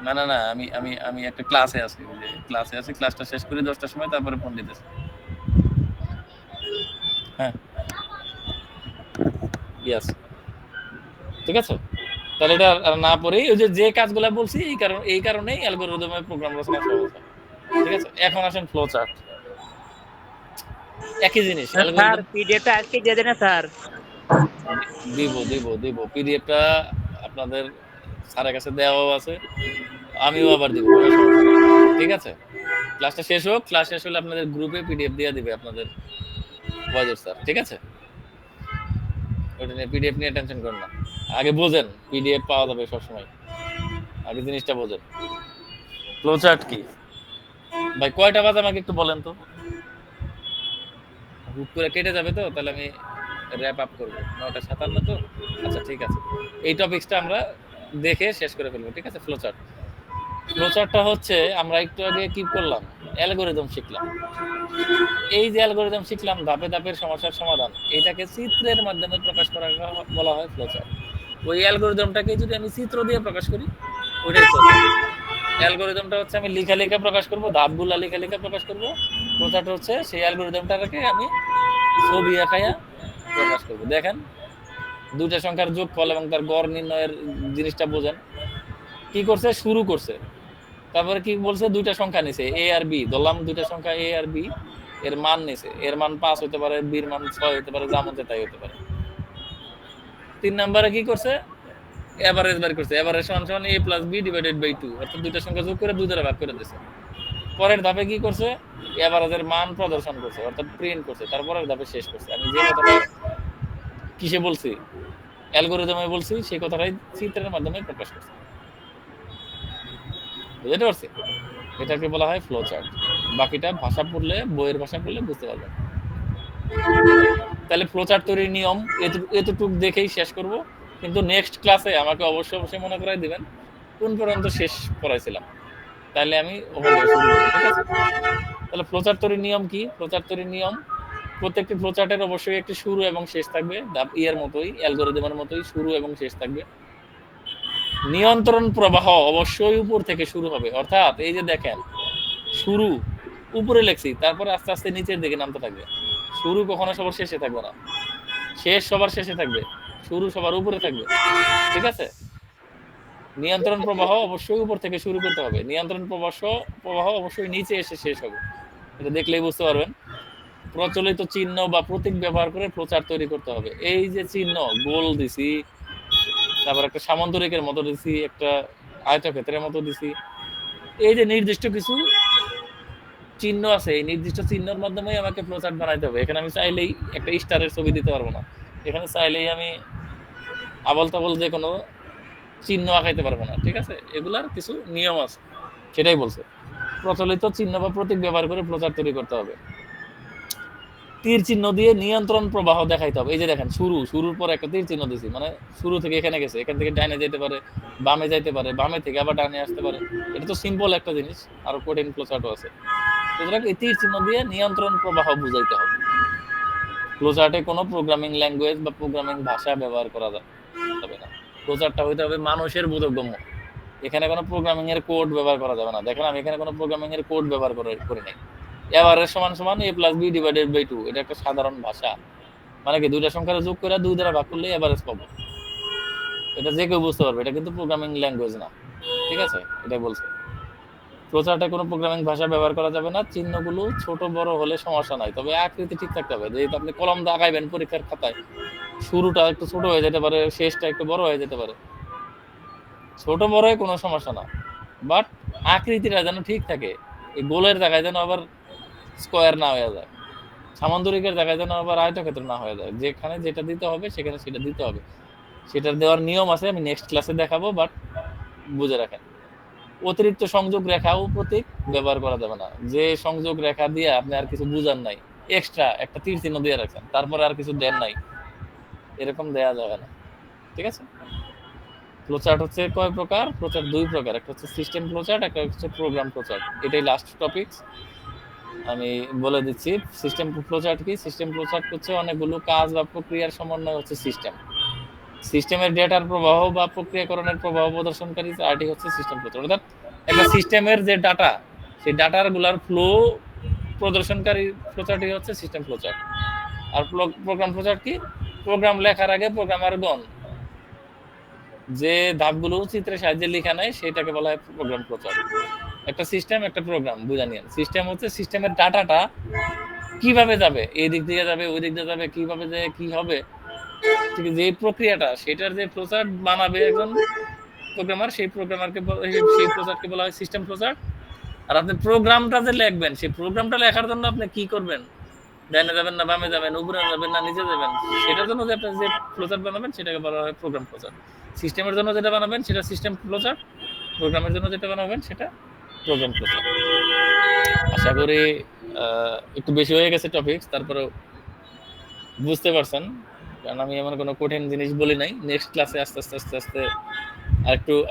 না না না আমি আমি আমি একটা ক্লাসে আছি। যে ক্লাসে আছি, ক্লাসটা শেষ করি 10টার সময়, তারপরে ফোন দিতেছি। হ্যাঁ। ইয়েস। ঠিক আছে? তাহলে এটা না পড়েই ওই যে কাজগুলা বলছি এই কারণেই অ্যালগরিদমের প্রোগ্রাম রচনা সহজ হয়। ঠিক আছে? এখন আসেন ফ্লো চার্ট। একই জিনিস স্যার অ্যালগরিদম পিডিএফটা আজকে দিয়ে দেন না স্যার। দিব পিডিএফটা আপনাদের স্যারের কাছে দেওয়াও আছে, আমিও আবার দিব, কোনো সমস্যা নেই। ঠিক আছে? ক্লাসটা শেষ হোক, ক্লাস শেষ হলে আপনাদের গ্রুপে পিডিএফ দিয়ে দিবে আপনাদের ওয়াজের স্যার। ঠিক আছে? ওটা নিয়ে পিডিএফ নিয়ে টেনশন করেন না। আগে বোঝেন পিডিএফ পাওয়া যাবে সবসময়, আগে জিনিসটা বোঝেন। ফ্লো চার্ট কি ভাই? কয়টা বাজে আমাকে একটু বলেন তো। হুট করে কেটে যাবে তো, তাহলে আমি র‍্যাপ আপ করবো। ৯:৫৭ তো। আচ্ছা ঠিক আছে, এই টপিকসটা আমরা দেখে শেষ করে ফেলবো। ঠিক আছে? ফ্লো চার্টটা হচ্ছে আমরা একটু আগে কি করলাম? অ্যালগরিদম শিখলাম। এই যে অ্যালগরিদম শিখলাম, ধাপে ধাপের সমস্যার সমাধান, এটাকে চিত্রের মাধ্যমে প্রকাশ করা বলা হয় ফ্লো চার্ট। ওই অ্যালগরিদমটাকে যদি আমি চিত্র দিয়ে প্রকাশ করি, ওইটাই ফ্লো চার্ট। অ্যালগরিদমটা হচ্ছে আমি লিখা প্রকাশ করব, ধাপগুলা লিখা প্রকাশ করব। ফ্লোচার্ট হচ্ছে সেই অ্যালগরিদমটাকে আমি ছবি আঁকাইয়া প্রকাশ করব। দেখেন দুইটা সংখ্যার যোগফল এবং তার গড় নির্ণয়ের জিনিসটা বোঝেন। কি করছে? শুরু করছে, তারপরে কি বলছে? দুইটা সংখ্যা নিছে, এ আর বি। ধরলাম দুইটা সংখ্যা এ আর বি, এর মান নিছে। এর মান 5 হতে পারে, বির মান 6 হতে পারে, যা মন চায় তাই হতে পারে। 3 নম্বরে কি করছে? এভারেজ বের করছে। এভারেজ সমান সমান a plus b divided by 2, অর্থাৎ দুইটা সংখ্যা যোগ করে 2 দ্বারা ভাগ করে দিয়েছে। পরের ধাপে কি করছে? এভারেজের মান প্রদর্শন করছে, অর্থাৎ প্রিন্ট করছে। তারপরের ধাপে শেষ করছে। আমি যে কথাটা কিসে বলছি, অ্যালগরিদমে বলছি, সেই কথাটাই চিত্রের মাধ্যমে প্রকাশ করছে। বুঝতে পারছি? এটাকে বলা হয় ফ্লো চার্ট। বাকিটা ভাষা পড়লে, বইয়ের ভাষা পড়লে বুঝতে পারবেন। তাহলে ফ্লো চার্ট তৈরির নিয়ম এতটুকু দেখেই শেষ করব। কিন্তু নেক্সট ক্লাসে আমাকে অবশ্যই মনে করাই দিবেন কোন পর্যন্ত শেষ করাইছিলাম, তাহলে আমি ওখান থেকে শুরু করব। ঠিক আছে? তাহলে ফ্লো চার্ট তৈরির নিয়ম কি? ফ্লো চার্ট তৈরির নিয়ম, প্রত্যেকটি ফ্লো চার্টের অবশ্যই একটি শুরু এবং শেষ থাকবে। ইয়ের মতোই, অ্যালগরিদমের মতোই শুরু এবং শেষ থাকবে। নিয়ন্ত্রণ প্রবাহ অবশ্যই উপর থেকে শুরু হবে, অর্থাৎ এই যে দেখেন শুরু উপরে লেখছি, তারপরে আস্তে আস্তে নিচের দিকে নামতে থাকবে। শুরু কখনো সবার শেষে থাকবে না, শেষ সবার শেষে থাকবে, শুরু সবার উপরে থাকবে। ঠিক আছে? নিয়ন্ত্রণ প্রবাহ অবশ্যই উপর থেকে শুরু করতে হবে, নিয়ন্ত্রণ প্রবাহ অবশ্যই নিচে এসে শেষ হবে। এটা দেখলেই বুঝতে পারবেন। প্রচলিত চিহ্ন বা প্রতীক ব্যবহার করে ফ্লোচার্ট তৈরি করতে হবে। এই যে চিহ্ন, গোল দিছি, তারপর একটা সামান্তরিকের মতো দিছি, একটা আয়তক্ষেত্রের মতো দিছি, এই যে নির্দিষ্ট কিছু চিহ্ন আছে, এই নির্দিষ্ট চিহ্নের মাধ্যমেই আমাকে ফ্লোচার্ট বানাইতে হবে। এখানে আমি চাইলেই একটা স্টারের ছবি দিতে পারবো না, এখানে চাইলেই আমি আবল তাবল যে কোনো চিহ্ন আঁকাইতে পারবো না। ঠিক আছে? এগুলার কিছু নিয়ম আছে, সেটাই বলছে। প্রচলিত চিহ্ন বা প্রতীক ব্যবহার করে ফ্লোচার্ট তৈরি করতে হবে। তীর চিহ্ন দিয়ে নিয়ন্ত্রণ প্রবাহ দেখাইতে হবে। এই যে দেখেন শুরুর পর একটা তীর চিহ্ন দিছি, মানে শুরু থেকে এখানে গেছে, এখান থেকে ডাইনে যেতে পারে, বামে যাইতে পারে, বামে থেকে আবার ডানে আসতে পারে। এটা তো সিম্পল একটা জিনিস, আরো কঠিন ফ্লোচার্টও আছে। সুতরাং এই তীর চিহ্ন দিয়ে নিয়ন্ত্রণ প্রবাহ বুঝাইতে হবে। ফ্লোচার্টে কোনো প্রোগ্রামিং ল্যাঙ্গুয়েজ বা প্রোগ্রামিং ভাষা ব্যবহার করা যাবে না। ফ্লোচার্টটা হইতে হবে মানুষের বোধগম্য। এখানে কোনো প্রোগ্রামিং এর কোড ব্যবহার করা যাবে না। দেখেন আমি এখানে কোনো প্রোগ্রামিং এর কোড ব্যবহার করি নাই। এভারেজ সমান সমান a plus b divided by 2, এটা একটা সাধারণ ভাষা। মানে কি দুইটা সংখ্যার যোগ করে 2 দ্বারা ভাগ করলে এভারেজ পাবো। এটা যে কেউ বুঝতে পারবে, এটা কিন্তু প্রোগ্রামিং ল্যাঙ্গুয়েজ না। ঠিক আছে? এটাই বলছে। ফ্লোচার্টে কোনো প্রোগ্রামিং ভাষা ব্যবহার করা যাবে না। চিহ্নগুলো ছোট বড় হলে সমস্যা নাই, তবে আকৃতি ঠিক থাকতে হবে। যেহেতু আপনি কলম দিয়ে আঁকাইবেন পরীক্ষার খাতায়, শুরুটা একটু ছোট হয়ে যেতে পারে, শেষটা একটু বড় হয়ে যেতে পারে। ছোট বড় কোনো সমস্যা না, বাট আকৃতিটা যেন ঠিক থাকে। এই গোলের জায়গায় যেন আবার স্কোয়ার না হয়ে যায়, সামান্তরিকের জায়গায় যেন আবার আয়তক্ষেত্র না হয়ে যায়। যেখানে যেটা দিতে হবে সেখানে সেটা দিতে হবে। সেটার দেওয়ার নিয়ম আছে, আমি নেক্সট ক্লাসে দেখাবো, বাট বুঝে রাখেন। অতিরিক্ত সংযোগ রেখা ও প্রতীক ব্যবহার করা যাবে না। যে সংযোগ রেখা দিয়ে আপনি আর কিছু বুঝার নাই, এক্সট্রা একটা তীর চিহ্ন দিয়ে রাখছেন, তারপরে আর কিছু দেন নাই, এরকম দেয়া যাবে না। ঠিক আছে? ফ্লোচার্ট হচ্ছে কয় প্রকার? ফ্লোচার্ট দুই প্রকার, একটা হচ্ছে সিস্টেম ফ্লোচার্ট, একটা হচ্ছে প্রোগ্রাম ফ্লোচার্ট। এটাই লাস্ট টপিকস, আমি বলে দিচ্ছি। সিস্টেম ফ্লোচার্ট কি? সিস্টেম ফ্লোচার্ট হচ্ছে অনেকগুলো কাজ বা প্রক্রিয়ার সমন্বয় হচ্ছে সিস্টেম। সিস্টেমের ডেটার প্রবাহ বা প্রক্রিয়াকরণের প্রবাহ প্রদর্শনকারী চার্টই হচ্ছে সিস্টেম ফ্লোচার্ট। অর্থাৎ একটা সিস্টেমের যে ডাটা, সেই ডাটার গুলার ফ্লো প্রদর্শনকারী ফ্লোচার্টই হচ্ছে সিস্টেম ফ্লোচার্ট। আর প্রোগ্রাম ফ্লোচার্ট কি? প্রোগ্রাম লেখার আগে প্রোগ্রামারগণ যে ধাপগুলো চিত্রের সাহায্যে লেখা নেয় সেটাকে বলা হয় প্রোগ্রাম ফ্লোচার্ট। একটা সিস্টেম, একটা প্রোগ্রাম বুঝা নিয়েন। সিস্টেম হচ্ছে সিস্টেমের ডাটাটা কিভাবে যাবে, এই দিক দিয়ে যাবে, ওই দিক দিয়ে যাবে, কিভাবে যে কি হবে, ঠিক যে প্রক্রিয়াটা, সেটার যে ফ্লোচার্ট বানাবে একজন প্রোগ্রামার, সেই ফ্লোচার্টকে বলা হয় সিস্টেম ফ্লোচার্ট। আর আপনি প্রোগ্রামটা যে লিখবেন, সেই প্রোগ্রামটা লেখার জন্য আপনি কি করবেন, ডাইনে যাবেন না বামে যাবেন, উপরে যাবেন না নিচে যাবেন, সেটার জন্য যে আপনি যে ফ্লোচার্ট বানাবেন সেটাকে বলা হয় প্রোগ্রাম ফ্লোচার্ট। সিস্টেমের জন্য যেটা বানাবেন সেটা সিস্টেম ফ্লোচার্ট, প্রোগ্রামের জন্য যেটা বানাবেন সেটা প্রোগ্রাম ফ্লোচার্ট। আশা করি একটু বেশি হয়ে গেছে টপিকস, তারপরেও বুঝতে পারছেন, কারণ আমি এমন কোনো কঠিন জিনিস বলি নাই। নেক্সট ক্লাসে আস্তে আস্তে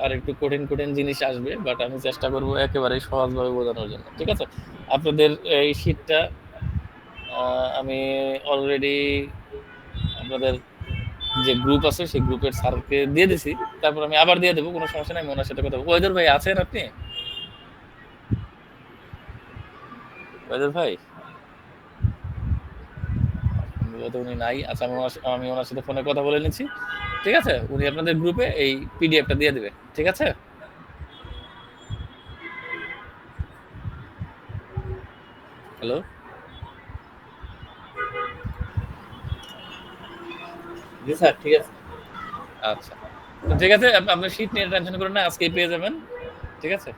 আর একটু কঠিন জিনিস আসবে, বাট আমি চেষ্টা করবো একেবারেই সহজভাবে বোঝানোর জন্য। ঠিক আছে? আপনাদের এই শীটটা আমি অলরেডি আপনাদের যে গ্রুপ আছে সেই গ্রুপের স্যারকে দিয়ে দিছি, তারপর আমি আবার দিয়ে দেবো, কোনো সমস্যা নাই। ওনার সাথে কথা বলবো। ওয়েদার ভাই আছেন আপনি? ওয়েদার ভাই সম্ভবত উনি নাই। আচ্ছা আমি ওনার সাথে ফোনে কথা বলে নিচ্ছি। ঠিক আছে? উনি আপনাদের গ্রুপে এই পিডিএফটা দিয়ে দিবে। ঠিক আছে? হ্যালো? জি স্যার, ঠিক আছে। আচ্ছা। তো ঠিক আছে, আপনার শীট নিয়ে টেনশন করেন না। আজকেই পেয়ে যাবেন। ঠিক আছে?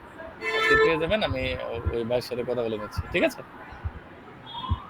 আজকে পেয়ে যাবেন। আমি ওই ভাইয়ের সাথে কথা বলে নিচ্ছি। ঠিক আছে?